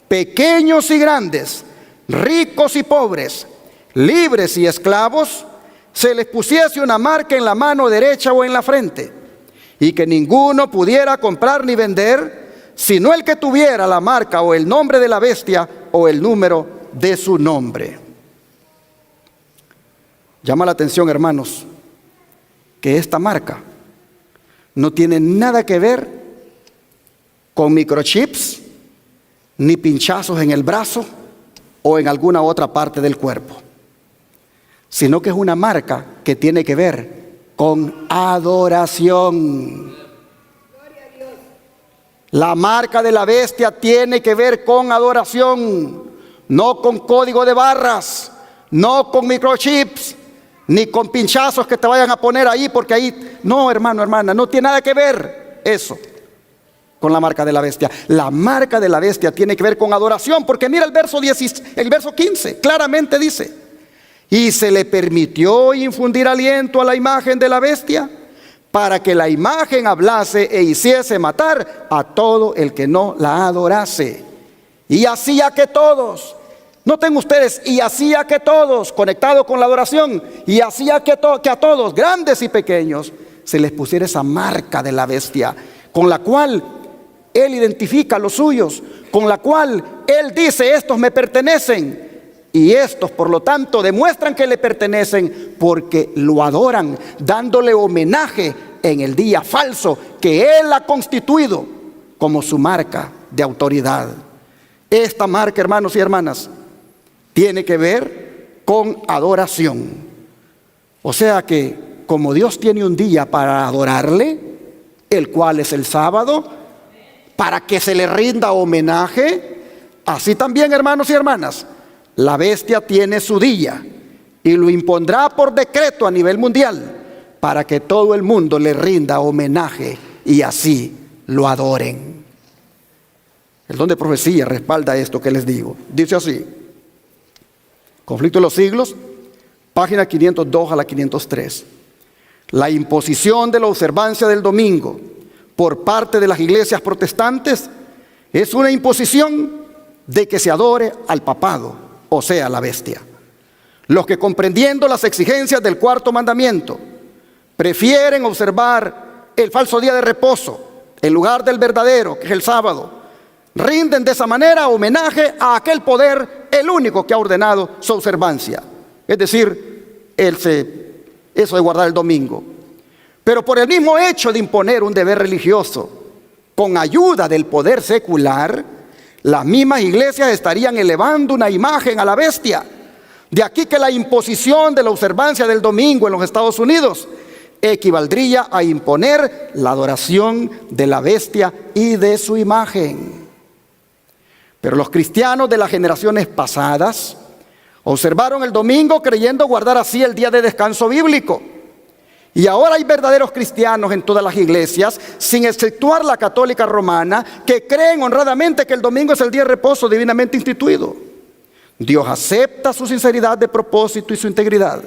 pequeños y grandes, ricos y pobres, libres y esclavos, se les pusiese una marca en la mano derecha o en la frente, y que ninguno pudiera comprar ni vender, sino el que tuviera la marca o el nombre de la bestia o el número de su nombre. Llama la atención, hermanos, que esta marca no tiene nada que ver con microchips, ni pinchazos en el brazo o en alguna otra parte del cuerpo, sino que es una marca que tiene que ver con adoración. La marca de la bestia tiene que ver con adoración, no con código de barras, no con microchips, ni con pinchazos que te vayan a poner ahí, porque ahí, no, hermano, hermana, no tiene nada que ver eso con la marca de la bestia. La marca de la bestia tiene que ver con adoración, porque mira el verso 15, claramente dice: y se le permitió infundir aliento a la imagen de la bestia, para que la imagen hablase e hiciese matar a todo el que no la adorase. Y hacía que todos, noten ustedes, y hacía que todos, conectado con la adoración, y hacía que a todos, grandes y pequeños, se les pusiera esa marca de la bestia, con la cual Él identifica a los suyos, con la cual Él dice: estos me pertenecen. Y estos, por lo tanto, demuestran que le pertenecen porque lo adoran, dándole homenaje en el día falso que Él ha constituido como su marca de autoridad. Esta marca, hermanos y hermanas, tiene que ver con adoración. O sea que, como Dios tiene un día para adorarle, el cual es el sábado, para que se le rinda homenaje, así también, hermanos y hermanas, la bestia tiene su día y lo impondrá por decreto a nivel mundial para que todo el mundo le rinda homenaje y así lo adoren. El don de profecía respalda esto que les digo. Dice así: Conflicto de los Siglos, página 502 a la 503. La imposición de la observancia del domingo por parte de las iglesias protestantes es una imposición de que se adore al papado, o sea, la bestia. Los que, comprendiendo las exigencias del cuarto mandamiento, prefieren observar el falso día de reposo en lugar del verdadero, que es el sábado, rinden de esa manera homenaje a aquel poder, el único que ha ordenado su observancia, es decir, eso de guardar el domingo. Pero por el mismo hecho de imponer un deber religioso con ayuda del poder secular, las mismas iglesias estarían elevando una imagen a la bestia. De aquí que la imposición de la observancia del domingo en los Estados Unidos equivaldría a imponer la adoración de la bestia y de su imagen. Pero los cristianos de las generaciones pasadas observaron el domingo creyendo guardar así el día de descanso bíblico. Y ahora hay verdaderos cristianos en todas las iglesias, sin exceptuar la católica romana, que creen honradamente que el domingo es el día de reposo divinamente instituido. Dios acepta su sinceridad de propósito y su integridad.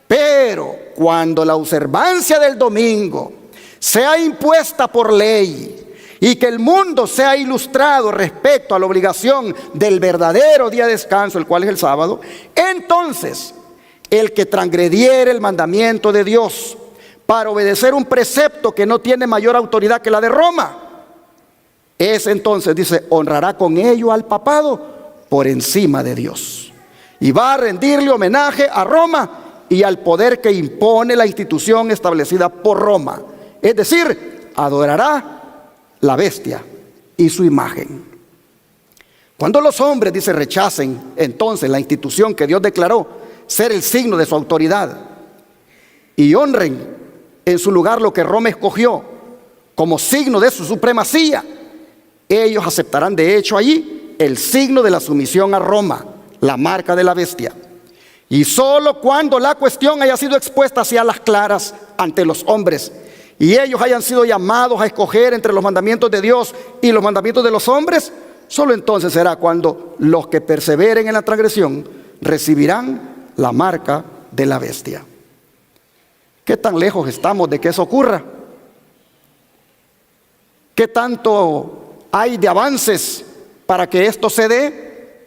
Pero cuando la observancia del domingo sea impuesta por ley y que el mundo sea ilustrado respecto a la obligación del verdadero día de descanso, el cual es el sábado, entonces el que transgrediere el mandamiento de Dios para obedecer un precepto que no tiene mayor autoridad que la de Roma, ese entonces, dice, honrará con ello al papado por encima de Dios y va a rendirle homenaje a Roma y al poder que impone la institución establecida por Roma. Es decir, adorará la bestia y su imagen. Cuando los hombres, dice, rechacen entonces la institución que Dios declaró ser el signo de su autoridad y honren en su lugar lo que Roma escogió como signo de su supremacía, ellos aceptarán de hecho allí el signo de la sumisión a Roma, la marca de la bestia. Y solo cuando la cuestión haya sido expuesta hacia las claras ante los hombres y ellos hayan sido llamados a escoger entre los mandamientos de Dios y los mandamientos de los hombres, solo entonces será cuando los que perseveren en la transgresión recibirán la marca de la bestia. ¿Qué tan lejos estamos de que eso ocurra? ¿Qué tanto hay de avances para que esto se dé?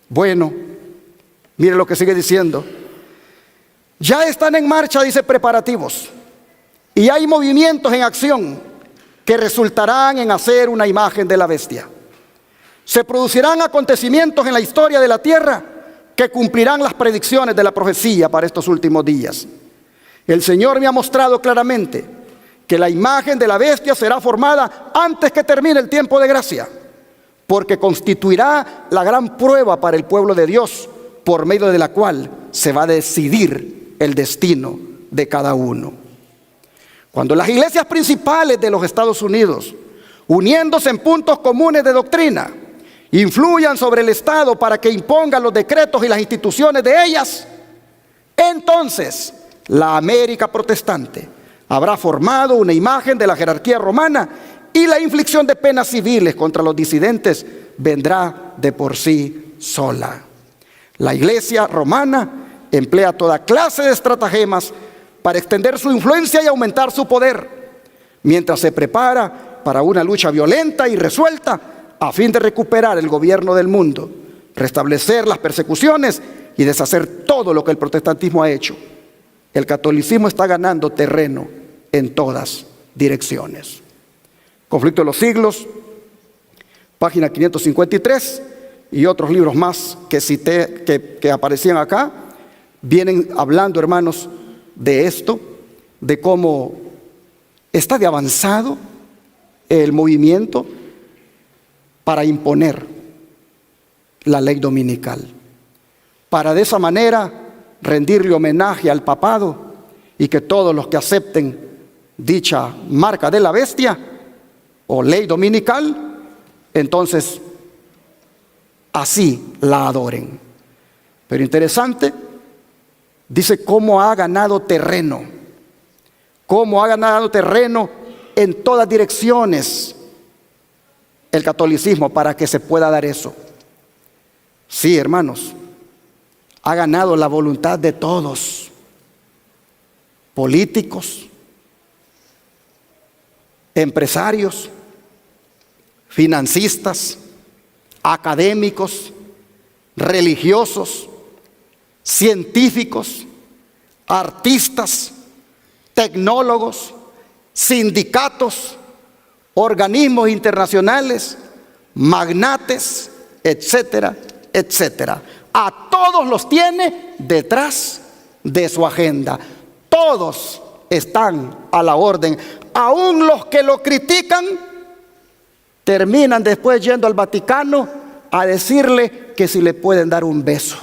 Bueno, mire lo que sigue diciendo. Ya están en marcha, dice, preparativos. Y hay movimientos en acción que resultarán en hacer una imagen de la bestia. Se producirán acontecimientos en la historia de la tierra que cumplirán las predicciones de la profecía para estos últimos días. El Señor me ha mostrado claramente que la imagen de la bestia será formada antes que termine el tiempo de gracia, porque constituirá la gran prueba para el pueblo de Dios, por medio de la cual se va a decidir el destino de cada uno. Cuando las iglesias principales de los Estados Unidos, uniéndose en puntos comunes de doctrina, influyan sobre el Estado para que impongan los decretos y las instituciones de ellas, entonces la América protestante habrá formado una imagen de la jerarquía romana y la inflicción de penas civiles contra los disidentes vendrá de por sí sola. La iglesia romana emplea toda clase de estratagemas para extender su influencia y aumentar su poder, mientras se prepara para una lucha violenta y resuelta a fin de recuperar el gobierno del mundo, restablecer las persecuciones y deshacer todo lo que el protestantismo ha hecho. El catolicismo está ganando terreno en todas direcciones. Conflicto de los siglos, página 553, y otros libros más que cité, que aparecían acá, vienen hablando, hermanos, de esto, de cómo está de avanzado el movimiento para imponer la ley dominical, para de esa manera rendirle homenaje al papado y que todos los que acepten dicha marca de la bestia o ley dominical, entonces así la adoren. Pero interesante, dice cómo ha ganado terreno, en todas direcciones el catolicismo para que se pueda dar eso. Sí, hermanos, ha ganado la voluntad de todos, políticos, empresarios, financistas, académicos, religiosos, científicos, artistas, tecnólogos, sindicatos, organismos internacionales, magnates, etcétera, etcétera. A todos los tiene detrás de su agenda. Todos están a la orden. Aún los que lo critican terminan después yendo al Vaticano a decirle que si le pueden dar un beso,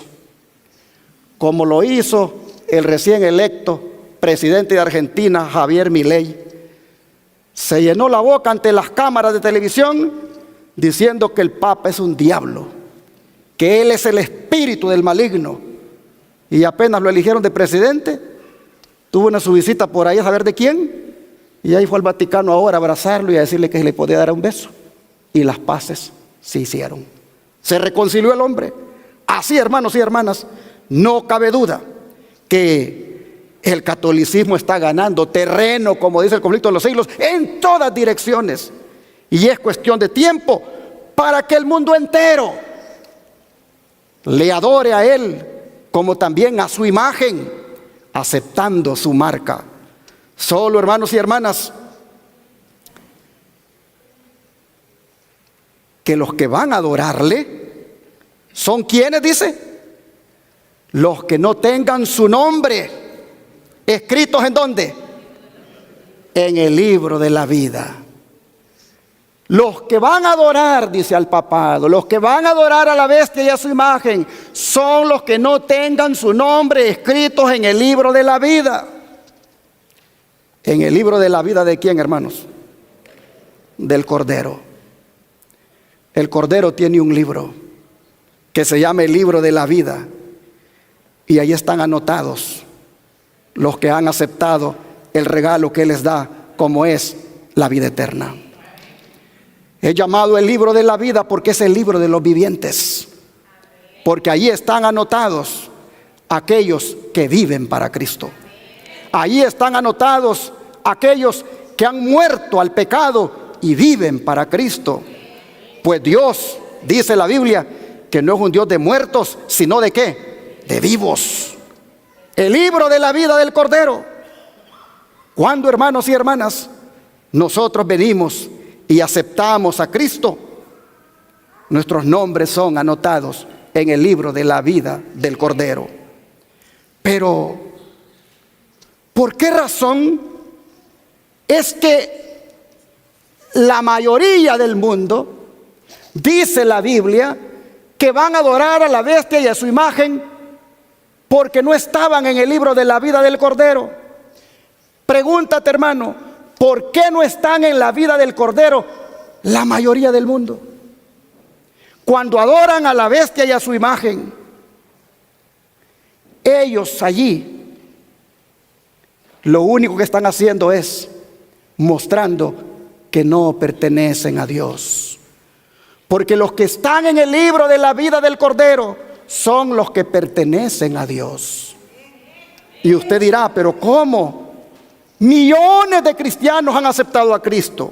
como lo hizo el recién electo presidente de Argentina, Javier Milei. Se llenó la boca ante las cámaras de televisión diciendo que el Papa es un diablo, que él es el espíritu del maligno, y apenas lo eligieron de presidente, tuvo una su visita por ahí a saber de quién, y ahí fue al Vaticano ahora a abrazarlo y a decirle que se le podía dar un beso, y las paces se hicieron, se reconcilió el hombre. Así, hermanos y hermanas, no cabe duda que el catolicismo está ganando terreno, como dice el conflicto de los siglos, en todas direcciones, y es cuestión de tiempo para que el mundo entero le adore a él, como también a su imagen, aceptando su marca. Solo, hermanos y hermanas, que los que van a adorarle son quienes, dice, los que no tengan su nombre escritos ¿en dónde? En el libro de la vida. Los que van a adorar, dice al papado, los que van a adorar a la bestia y a su imagen, son los que no tengan su nombre escritos en el libro de la vida. ¿En el libro de la vida de quién, hermanos? Del Cordero. El Cordero tiene un libro que se llama el libro de la vida, y ahí están anotados los que han aceptado el regalo que Él les da, como es la vida eterna. He llamado el libro de la vida porque es el libro de los vivientes, porque allí están anotados aquellos que viven para Cristo. Allí están anotados aquellos que han muerto al pecado y viven para Cristo. Pues Dios, dice la Biblia, que no es un Dios de muertos, sino de ¿qué? De vivos. El libro de la vida del Cordero. Cuando, hermanos y hermanas, nosotros venimos y aceptamos a Cristo, nuestros nombres son anotados en el libro de la vida del Cordero. Pero, ¿por qué razón es que la mayoría del mundo, dice la Biblia, que van a adorar a la bestia y a su imagen porque no estaban en el libro de la vida del Cordero? Pregúntate, hermano, ¿por qué no están en la vida del Cordero la mayoría del mundo? Cuando adoran a la bestia y a su imagen, ellos allí lo único que están haciendo es mostrando que no pertenecen a Dios. Porque los que están en el libro de la vida del Cordero son los que pertenecen a Dios. Y usted dirá, ¿pero cómo? Millones de cristianos han aceptado a Cristo.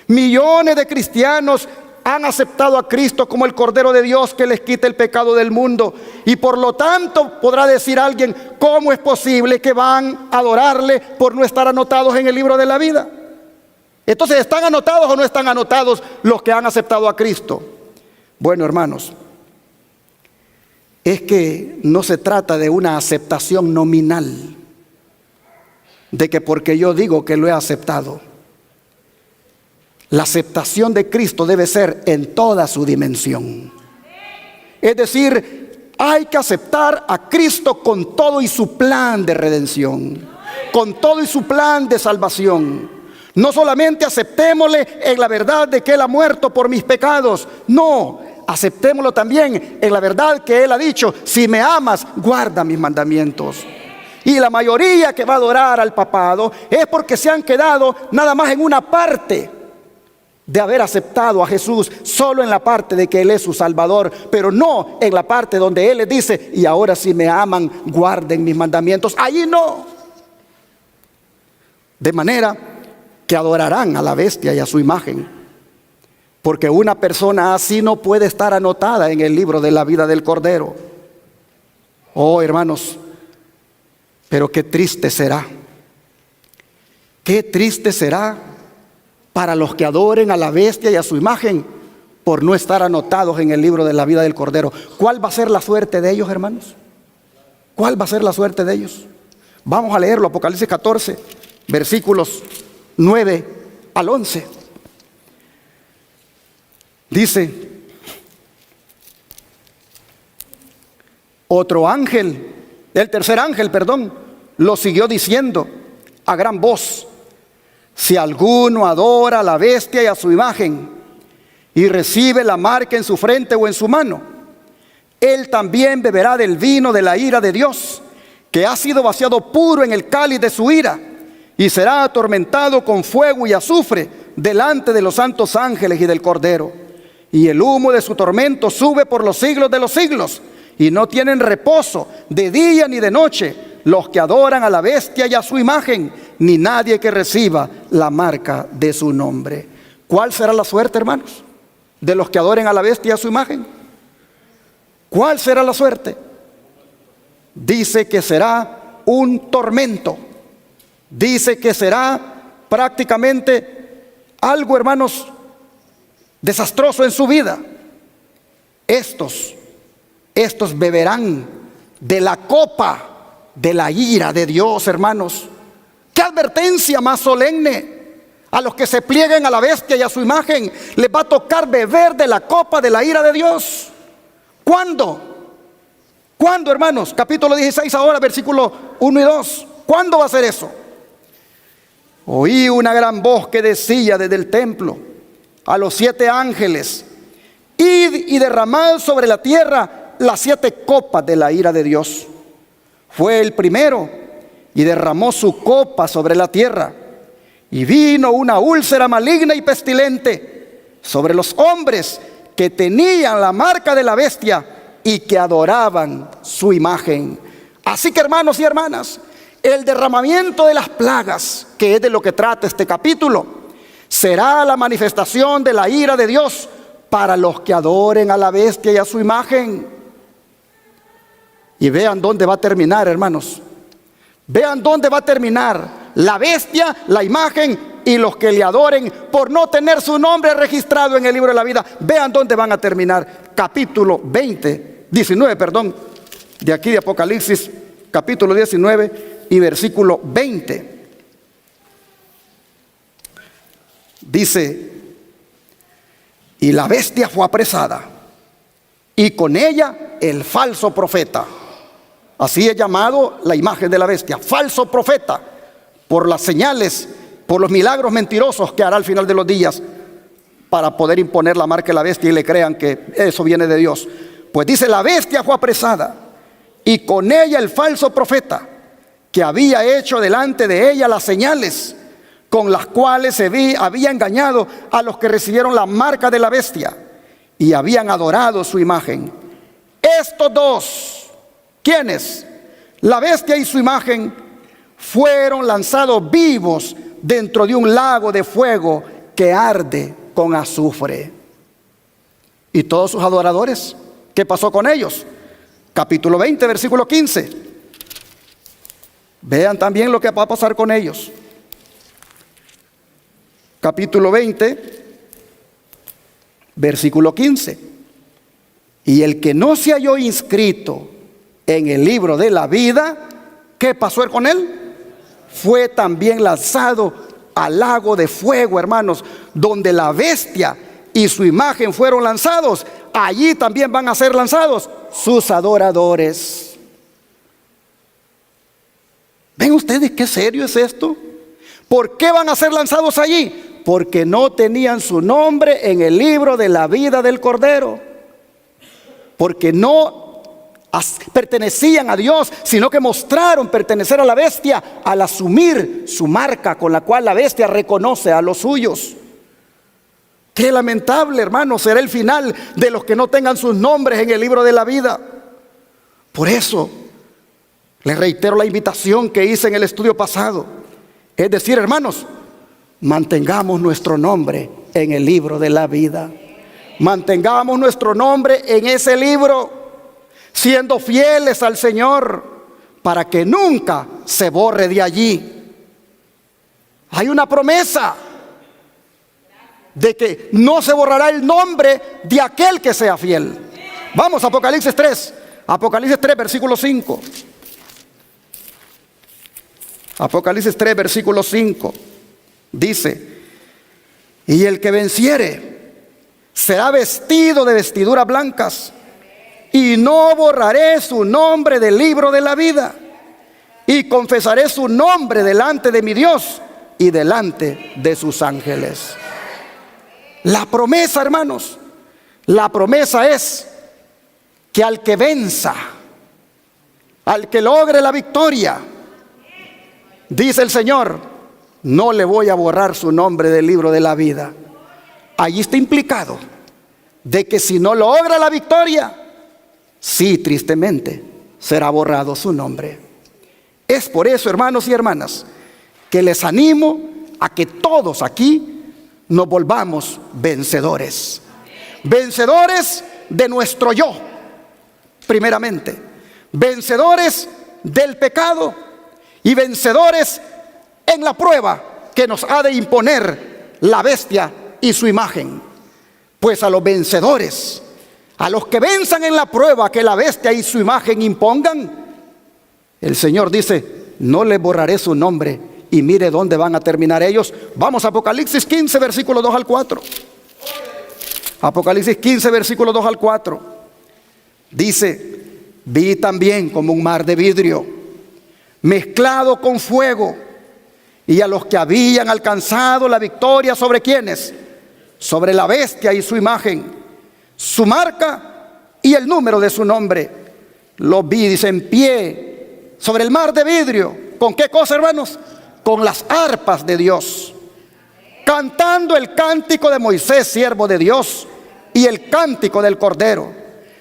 Millones de cristianos han aceptado a Cristo como el Cordero de Dios que les quita el pecado del mundo. Y por lo tanto podrá decir alguien, ¿cómo es posible que van a adorarle por no estar anotados en el libro de la vida? Entonces, ¿están anotados o no están anotados los que han aceptado a Cristo? Bueno, hermanos, es que no se trata de una aceptación nominal, de que porque yo digo que lo he aceptado. La aceptación de Cristo debe ser en toda su dimensión. Es decir, hay que aceptar a Cristo con todo y su plan de redención, con todo y su plan de salvación. No solamente aceptémosle en la verdad de que Él ha muerto por mis pecados, no, aceptémoslo también en la verdad que Él ha dicho: si me amas, guarda mis mandamientos. Y la mayoría que va a adorar al papado es porque se han quedado nada más en una parte de haber aceptado a Jesús, solo en la parte de que Él es su Salvador, pero no en la parte donde Él les dice: y ahora si me aman, guarden mis mandamientos. Allí no. De manera que adorarán a la bestia y a su imagen, porque una persona así no puede estar anotada en el libro de la vida del Cordero. Oh, hermanos, pero qué triste será. Qué triste será para los que adoren a la bestia y a su imagen por no estar anotados en el libro de la vida del Cordero. ¿Cuál va a ser la suerte de ellos, hermanos? ¿Cuál va a ser la suerte de ellos? Vamos a leerlo, Apocalipsis 14, versículos 9 al 11. Dice: otro ángel, el tercer ángel, lo siguió diciendo a gran voz: si alguno adora a la bestia y a su imagen y recibe la marca en su frente o en su mano, él también beberá del vino de la ira de Dios, que ha sido vaciado puro en el cáliz de su ira, y será atormentado con fuego y azufre delante de los santos ángeles y del Cordero. Y el humo de su tormento sube por los siglos de los siglos, y no tienen reposo de día ni de noche los que adoran a la bestia y a su imagen, ni nadie que reciba la marca de su nombre. ¿Cuál será la suerte, hermanos, de los que adoren a la bestia y a su imagen? ¿Cuál será la suerte? Dice que será un tormento. Dice que será prácticamente algo, hermanos, desastroso en su vida. Estos beberán de la copa de la ira de Dios, hermanos. ¡Qué advertencia más solemne! A los que se plieguen a la bestia y a su imagen les va a tocar beber de la copa de la ira de Dios. ¿Cuándo? ¿Cuándo, hermanos? Capítulo 16 ahora, versículo 1 y 2. ¿Cuándo va a ser eso? Oí una gran voz que decía desde el templo a los 7 ángeles: id y derramad sobre la tierra las 7 copas de la ira de Dios. Fue el primero y derramó su copa sobre la tierra, y vino una úlcera maligna y pestilente sobre los hombres que tenían la marca de la bestia y que adoraban su imagen. Así que, hermanos y hermanas, el derramamiento de las plagas, que es de lo que trata este capítulo, será la manifestación de la ira de Dios para los que adoren a la bestia y a su imagen. Y vean dónde va a terminar, hermanos. Vean dónde va a terminar la bestia, la imagen y los que le adoren por no tener su nombre registrado en el libro de la vida. Vean dónde van a terminar. Capítulo 19, de aquí de Apocalipsis, capítulo 19 y versículo 20. Dice: y la bestia fue apresada, y con ella el falso profeta. Así es llamado la imagen de la bestia, falso profeta, por las señales, por los milagros mentirosos que hará al final de los días, para poder imponer la marca de la bestia y le crean que eso viene de Dios. Pues dice: la bestia fue apresada, y con ella el falso profeta, que había hecho delante de ella las señales con las cuales había engañado a los que recibieron la marca de la bestia y habían adorado su imagen. Estos dos, ¿quiénes? La bestia y su imagen, fueron lanzados vivos dentro de un lago de fuego que arde con azufre. ¿Y todos sus adoradores? ¿Qué pasó con ellos? Capítulo 20, versículo 15. Vean también lo que va a pasar con ellos. capítulo 20, versículo 15. Y el que no se halló inscrito en el libro de la vida, ¿qué pasó con él? Fue también lanzado al lago de fuego, hermanos, donde la bestia y su imagen fueron lanzados. Allí también van a ser lanzados sus adoradores. ¿Ven ustedes qué serio es esto? ¿Por qué van a ser lanzados allí? Porque no tenían su nombre en el libro de la vida del Cordero. Porque no pertenecían a Dios, sino que mostraron pertenecer a la bestia al asumir su marca con la cual la bestia reconoce a los suyos. Qué lamentable, hermanos, será el final de los que no tengan sus nombres en el libro de la vida. Por eso, les reitero la invitación que hice en el estudio pasado. Es decir, hermanos, mantengamos nuestro nombre en el libro de la vida. Mantengamos nuestro nombre en ese libro, siendo fieles al Señor, para que nunca se borre de allí. Hay una promesa de que no se borrará el nombre de aquel que sea fiel. Vamos a Apocalipsis 3. Apocalipsis 3, versículo 5. Apocalipsis 3, versículo 5. Dice: y el que venciere será vestido de vestiduras blancas, y no borraré su nombre del libro de la vida, y confesaré su nombre delante de mi Dios y delante de sus ángeles. La promesa, hermanos, la promesa es que al que venza, al que logre la victoria, dice el Señor, no le voy a borrar su nombre del libro de la vida. Allí está implicado de que si no logra la victoria, sí, tristemente, será borrado su nombre. Es por eso, hermanos y hermanas, que les animo a que todos aquí nos volvamos vencedores. Vencedores de nuestro yo, primeramente. Vencedores del pecado y vencedores en la prueba que nos ha de imponer la bestia y su imagen. Pues a los vencedores, a los que venzan en la prueba que la bestia y su imagen impongan, el Señor dice, no les borraré su nombre. Y mire dónde van a terminar ellos. Vamos a Apocalipsis 15, versículo 2 al 4. Apocalipsis 15, versículo 2 al 4. Dice: vi también como un mar de vidrio mezclado con fuego, y a los que habían alcanzado la victoria, ¿sobre quiénes? Sobre la bestia y su imagen, su marca y el número de su nombre. Los vi, dice, en pie sobre el mar de vidrio. ¿Con qué cosa, hermanos? Con las arpas de Dios, cantando el cántico de Moisés, siervo de Dios, y el cántico del Cordero,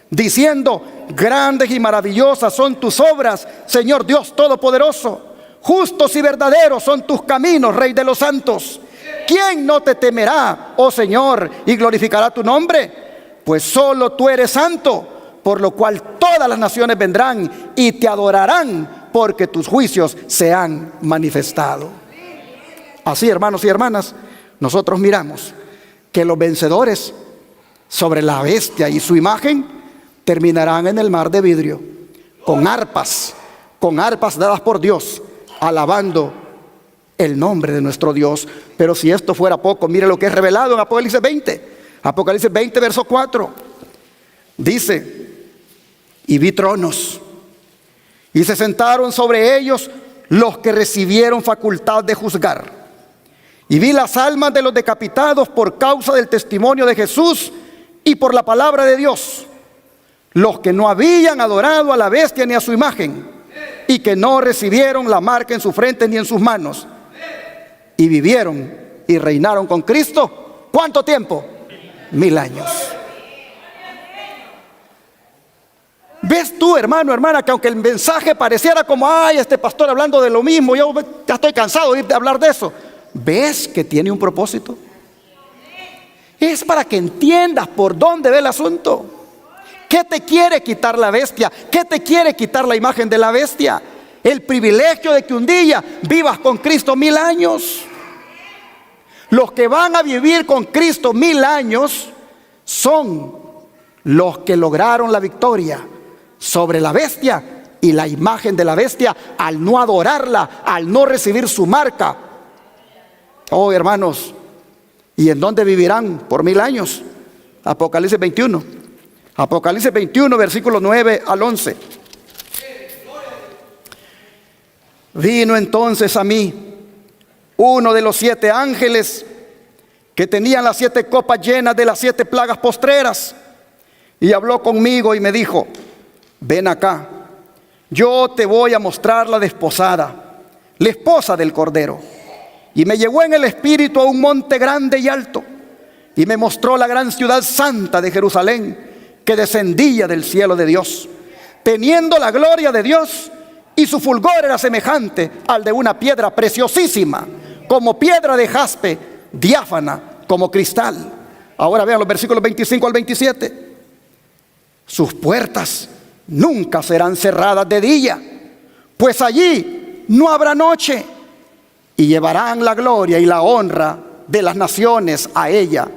diciendo: grandes y maravillosas son tus obras, Señor Dios Todopoderoso. Justos y verdaderos son tus caminos, Rey de los santos. ¿Quién no te temerá, oh Señor, y glorificará tu nombre? Pues solo tú eres santo, por lo cual todas las naciones vendrán y te adorarán, porque tus juicios se han manifestado. Así, hermanos y hermanas, nosotros miramos que los vencedores sobre la bestia y su imagen terminarán en el mar de vidrio, con arpas dadas por Dios, alabando el nombre de nuestro Dios. Pero si esto fuera poco, mire lo que es revelado en Apocalipsis 20. Apocalipsis 20, verso 4. Dice: y vi tronos, y se sentaron sobre ellos los que recibieron facultad de juzgar. Y vi las almas de los decapitados por causa del testimonio de Jesús y por la palabra de Dios, los que no habían adorado a la bestia ni a su imagen, y que no recibieron la marca en su frente ni en sus manos, y vivieron y reinaron con Cristo. ¿Cuánto tiempo? 1000 años. ¿Ves tú, hermano, hermana, que aunque el mensaje pareciera como, ay, este pastor hablando de lo mismo, yo ya estoy cansado de hablar de eso? ¿Ves que tiene un propósito? Es para que entiendas por dónde ve el asunto. ¿Qué te quiere quitar la bestia? ¿Qué te quiere quitar la imagen de la bestia? El privilegio de que un día vivas con Cristo 1000 años. Los que van a vivir con Cristo 1000 años son los que lograron la victoria sobre la bestia y la imagen de la bestia al no adorarla, al no recibir su marca. Oh, hermanos, ¿y en dónde vivirán por 1000 años? Apocalipsis 21. Apocalipsis 21, versículos 9 al 11. Vino entonces a mí uno de los 7 ángeles que tenían las 7 copas llenas de las 7 plagas postreras, y habló conmigo y me dijo: ven acá, yo te voy a mostrar la desposada, la esposa del Cordero. Y me llevó en el espíritu a un monte grande y alto, y me mostró la gran ciudad santa de Jerusalén, que descendía del cielo de Dios, teniendo la gloria de Dios, y su fulgor era semejante al de una piedra preciosísima, como piedra de jaspe, diáfana como cristal. Ahora vean los versículos 25 al 27. Sus puertas nunca serán cerradas de día, pues allí no habrá noche, y llevarán la gloria y la honra de las naciones a ella.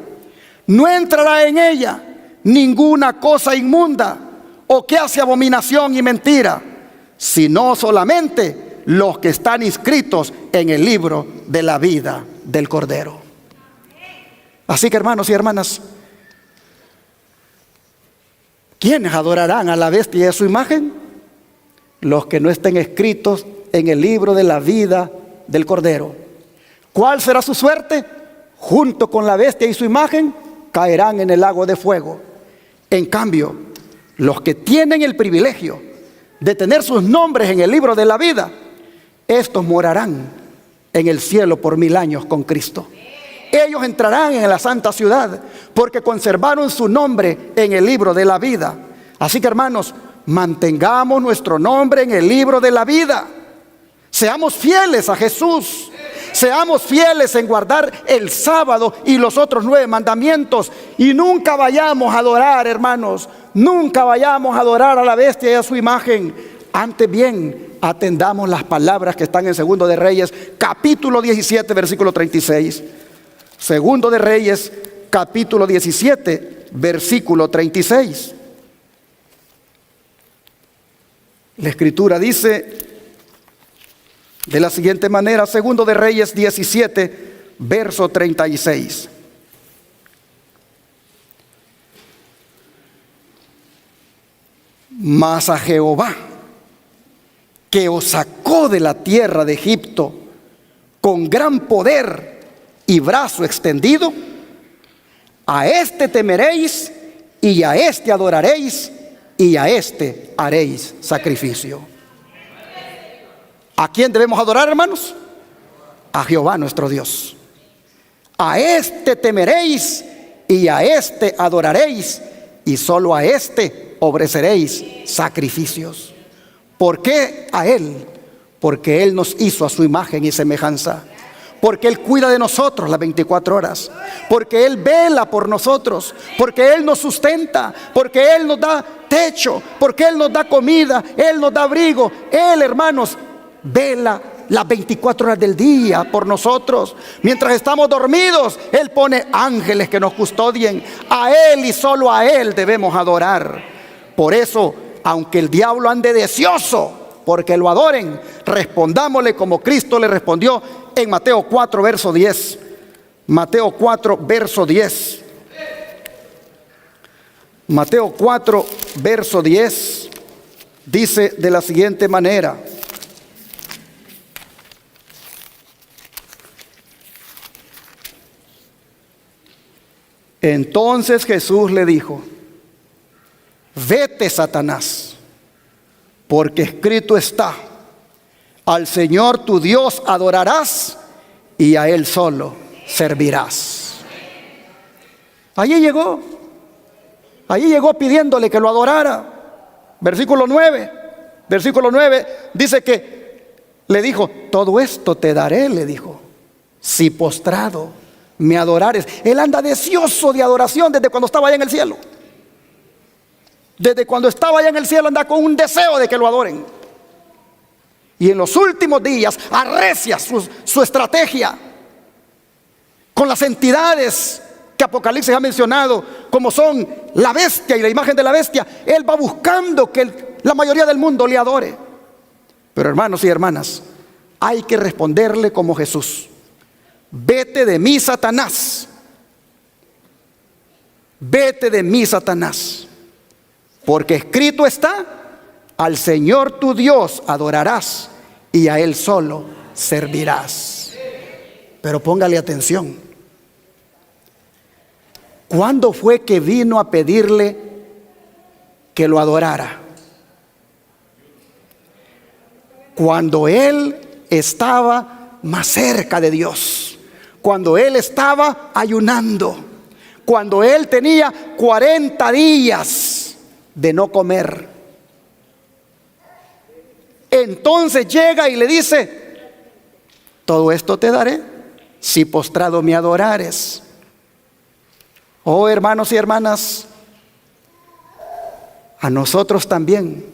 No entrará en ella ninguna cosa inmunda o que hace abominación y mentira, sino solamente los que están inscritos en el libro de la vida del Cordero. Así que, hermanos y hermanas, ¿quiénes adorarán a la bestia y a su imagen? Los que no estén escritos en el libro de la vida del Cordero. ¿Cuál será su suerte? Junto con la bestia y su imagen, caerán en el lago de fuego. En cambio, los que tienen el privilegio de tener sus nombres en el libro de la vida, estos morarán en el cielo por 1000 años con Cristo. Ellos entrarán en la santa ciudad porque conservaron su nombre en el libro de la vida. Así que, hermanos, mantengamos nuestro nombre en el libro de la vida. Seamos fieles a Jesús. Seamos fieles en guardar el sábado y los otros 9 mandamientos. Y nunca vayamos a adorar, hermanos, nunca vayamos a adorar a la bestia y a su imagen. Antes bien, atendamos las palabras que están en Segundo de Reyes, capítulo 17, versículo 36. Segundo de Reyes, capítulo 17, versículo 36. La Escritura dice de la siguiente manera, Segundo de Reyes 17, verso 36. Mas a Jehová, que os sacó de la tierra de Egipto con gran poder y brazo extendido, a este temeréis y a este adoraréis y a este haréis sacrificio. ¿A quién debemos adorar, hermanos? A Jehová nuestro Dios. A este temeréis y a este adoraréis, y solo a este ofreceréis sacrificios. ¿Por qué a Él? Porque Él nos hizo a su imagen y semejanza. Porque Él cuida de nosotros las 24 horas. Porque Él vela por nosotros. Porque Él nos sustenta. Porque Él nos da techo. Porque Él nos da comida. Él nos da abrigo. Él, hermanos, vela las 24 horas del día por nosotros. Mientras estamos dormidos, Él pone ángeles que nos custodien. A Él y solo a Él debemos adorar. Por eso, aunque el diablo ande deseoso porque lo adoren, respondámosle como Cristo le respondió en Mateo 4, verso 10. Mateo 4, verso 10. Mateo 4, verso 10 dice de la siguiente manera: entonces Jesús le dijo: vete, Satanás, porque escrito está: al Señor tu Dios adorarás y a Él solo servirás. Allí llegó pidiéndole que lo adorara. Versículo 9 dice que le dijo: todo esto te daré, le dijo, si postrado me adorares. Él anda deseoso de adoración desde cuando estaba allá en el cielo. Desde cuando estaba allá en el cielo anda con un deseo de que lo adoren. Y en los últimos días arrecia su estrategia con las entidades que Apocalipsis ha mencionado, como son la bestia y la imagen de la bestia. Él va buscando que la mayoría del mundo le adore. Pero hermanos y hermanas, hay que responderle como Jesús: vete de mí, Satanás. Vete de mí, Satanás, porque escrito está: al Señor tu Dios adorarás y a Él solo servirás. Pero póngale atención. ¿Cuándo fue que vino a pedirle que lo adorara? Cuando él estaba más cerca de Dios, cuando él estaba ayunando, cuando él tenía 40 días de no comer. Entonces llega y le dice: todo esto te daré si postrado me adorares. Oh, hermanos y hermanas, a nosotros también,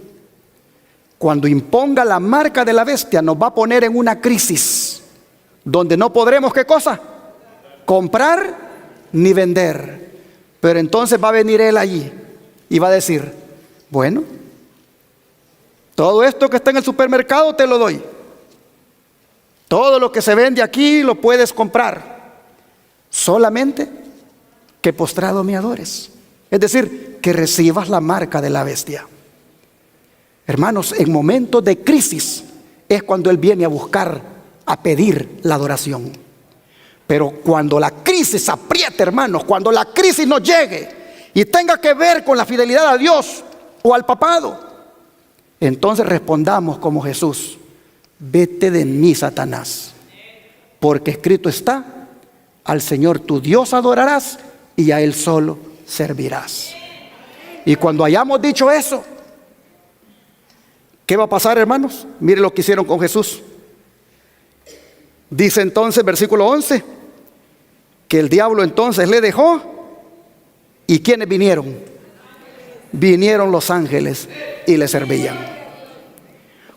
cuando imponga la marca de la bestia, nos va a poner en una crisis donde no podremos, ¿qué cosa? Comprar ni vender. Pero entonces va a venir él allí y va a decir: bueno, todo esto que está en el supermercado te lo doy. Todo lo que se vende aquí lo puedes comprar, solamente que postrado me adores. Es decir, que recibas la marca de la bestia. Hermanos, en momentos de crisis es cuando Él viene a buscar, a pedir la adoración. Pero cuando la crisis apriete, hermanos, cuando la crisis nos llegue y tenga que ver con la fidelidad a Dios o al papado, entonces respondamos como Jesús: vete de mí, Satanás, porque escrito está: al Señor tu Dios adorarás y a Él solo servirás. Y cuando hayamos dicho eso, ¿qué va a pasar, hermanos? Mire lo que hicieron con Jesús. Dice entonces, versículo 11, que el diablo entonces le dejó. ¿Y quiénes vinieron? Vinieron los ángeles y le servían.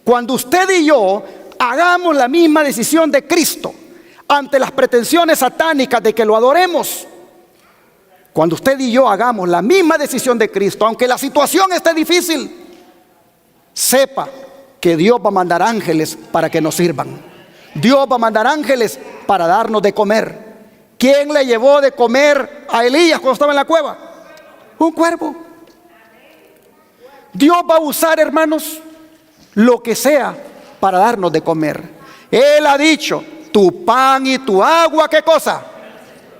Cuando usted y yo hagamos la misma decisión de Cristo ante las pretensiones satánicas de que lo adoremos, cuando usted y yo hagamos la misma decisión de Cristo, aunque la situación esté difícil, sepa que Dios va a mandar ángeles para que nos sirvan. Dios va a mandar ángeles para darnos de comer. ¿Quién le llevó de comer a Elías cuando estaba en la cueva? Un cuervo. Dios va a usar, hermanos, lo que sea para darnos de comer. Él ha dicho: tu pan y tu agua, ¿qué cosa?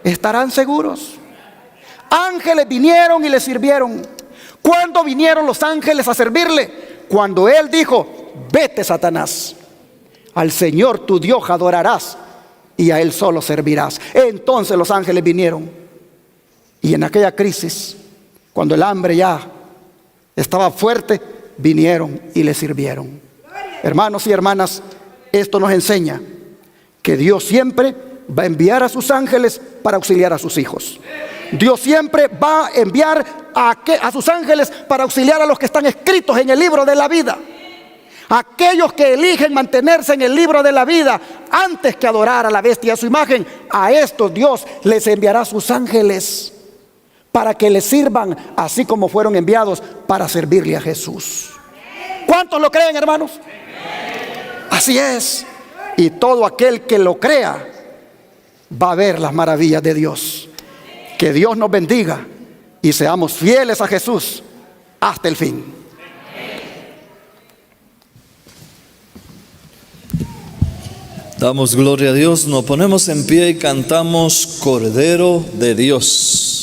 Estarán seguros. Ángeles vinieron y le sirvieron. ¿Cuándo vinieron los ángeles a servirle? Cuando Él dijo: vete, Satanás, al Señor tu Dios adorarás y a Él solo servirás. Entonces los ángeles vinieron. Y en aquella crisis, cuando el hambre ya estaba fuerte, vinieron y le sirvieron. Hermanos y hermanas, esto nos enseña que Dios siempre va a enviar a sus ángeles para auxiliar a sus hijos. Dios siempre va a enviar a sus ángeles para auxiliar a los que están escritos en el libro de la vida. Aquellos que eligen mantenerse en el libro de la vida antes que adorar a la bestia y a su imagen, a estos Dios les enviará sus ángeles para que les sirvan, así como fueron enviados para servirle a Jesús. ¿Cuántos lo creen, hermanos? Así es. Y todo aquel que lo crea va a ver las maravillas de Dios. Que Dios nos bendiga y seamos fieles a Jesús hasta el fin. Damos gloria a Dios, nos ponemos en pie y cantamos Cordero de Dios.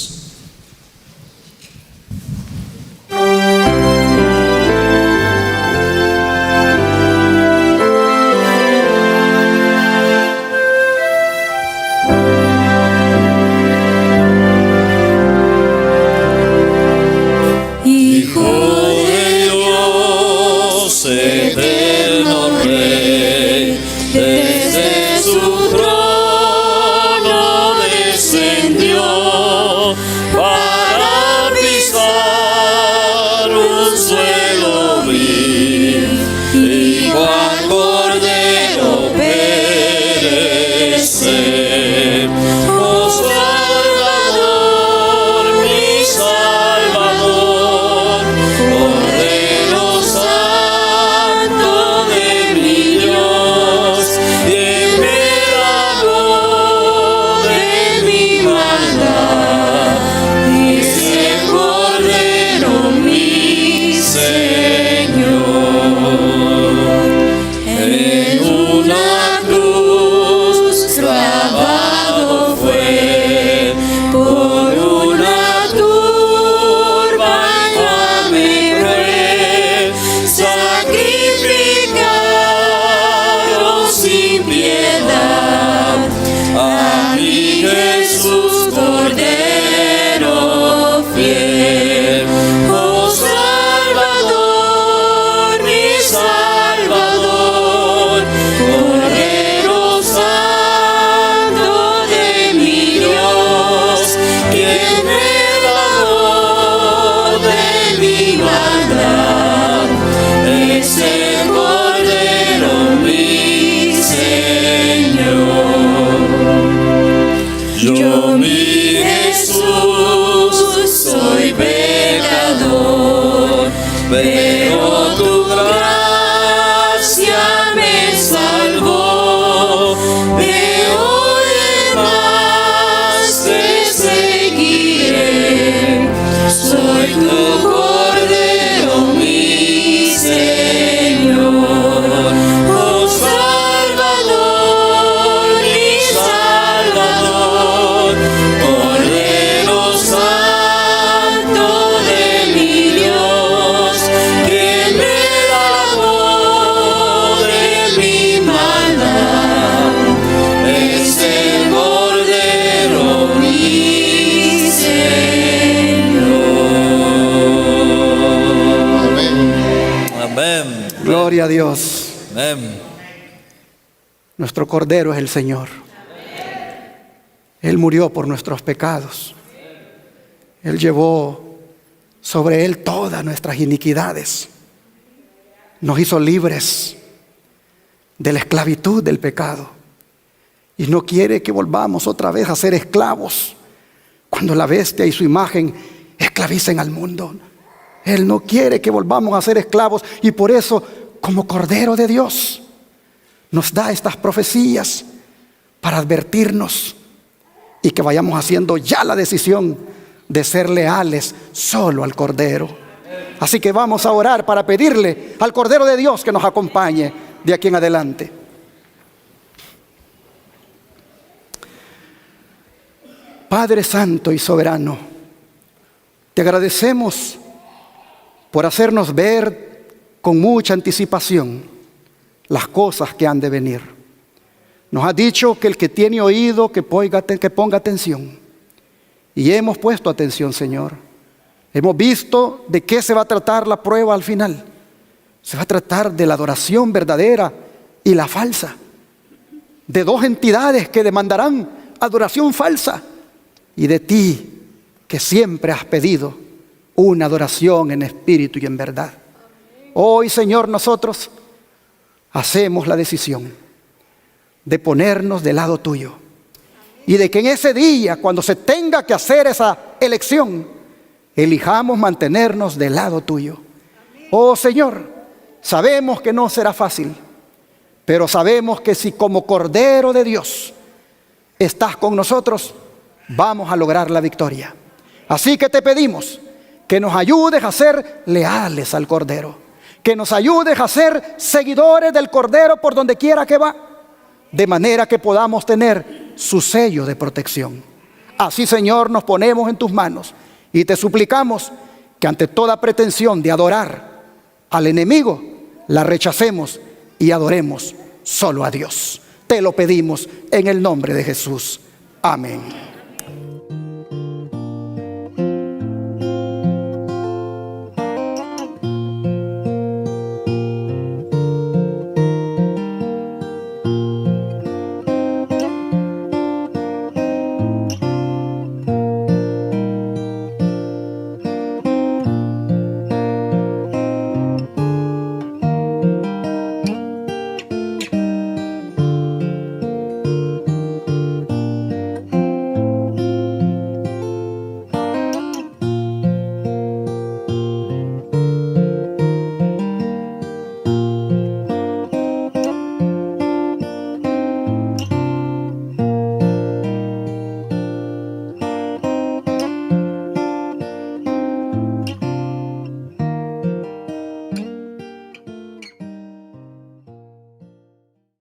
Oh mi Jesús, soy pecador, pero tu gracia me salvó. De hoy en más te seguiré. Soy tu Cordero, mi Señor. Oh Salvador, mi Salvador, Cordero Santo de mi Dios, que me lavó de mi maldad. Es el Cordero, mi Señor. Amén. Gloria a Dios. Amén. Nuestro Cordero es el Señor. Él murió por nuestros pecados. Él llevó sobre Él todas nuestras iniquidades. Nos hizo libres de la esclavitud del pecado. Y no quiere que volvamos otra vez a ser esclavos cuando la bestia y su imagen esclavicen al mundo. Él no quiere que volvamos a ser esclavos, y por eso, como Cordero de Dios, nos da estas profecías para advertirnos y que vayamos haciendo ya la decisión de ser leales solo al Cordero. Así que vamos a orar para pedirle al Cordero de Dios que nos acompañe de aquí en adelante. Padre Santo y Soberano, te agradecemos por hacernos ver con mucha anticipación las cosas que han de venir. Nos has dicho que el que tiene oído que ponga atención. Y hemos puesto atención, Señor. Hemos visto de qué se va a tratar la prueba al final. Se va a tratar de la adoración verdadera y la falsa. De dos entidades que demandarán adoración falsa. Y de ti, que siempre has pedido una adoración en espíritu y en verdad. Hoy, Señor, nosotros hacemos la decisión de ponernos del lado tuyo. Y de que en ese día, cuando se tenga que hacer esa elección, elijamos mantenernos del lado tuyo. Oh Señor, sabemos que no será fácil, pero sabemos que si como Cordero de Dios estás con nosotros, vamos a lograr la victoria. Así que te pedimos que nos ayudes a ser leales al Cordero, que nos ayudes a ser seguidores del Cordero por donde quiera que va, de manera que podamos tener su sello de protección. Así, Señor, nos ponemos en tus manos y te suplicamos que ante toda pretensión de adorar al enemigo, la rechacemos y adoremos solo a Dios. Te lo pedimos en el nombre de Jesús. Amén.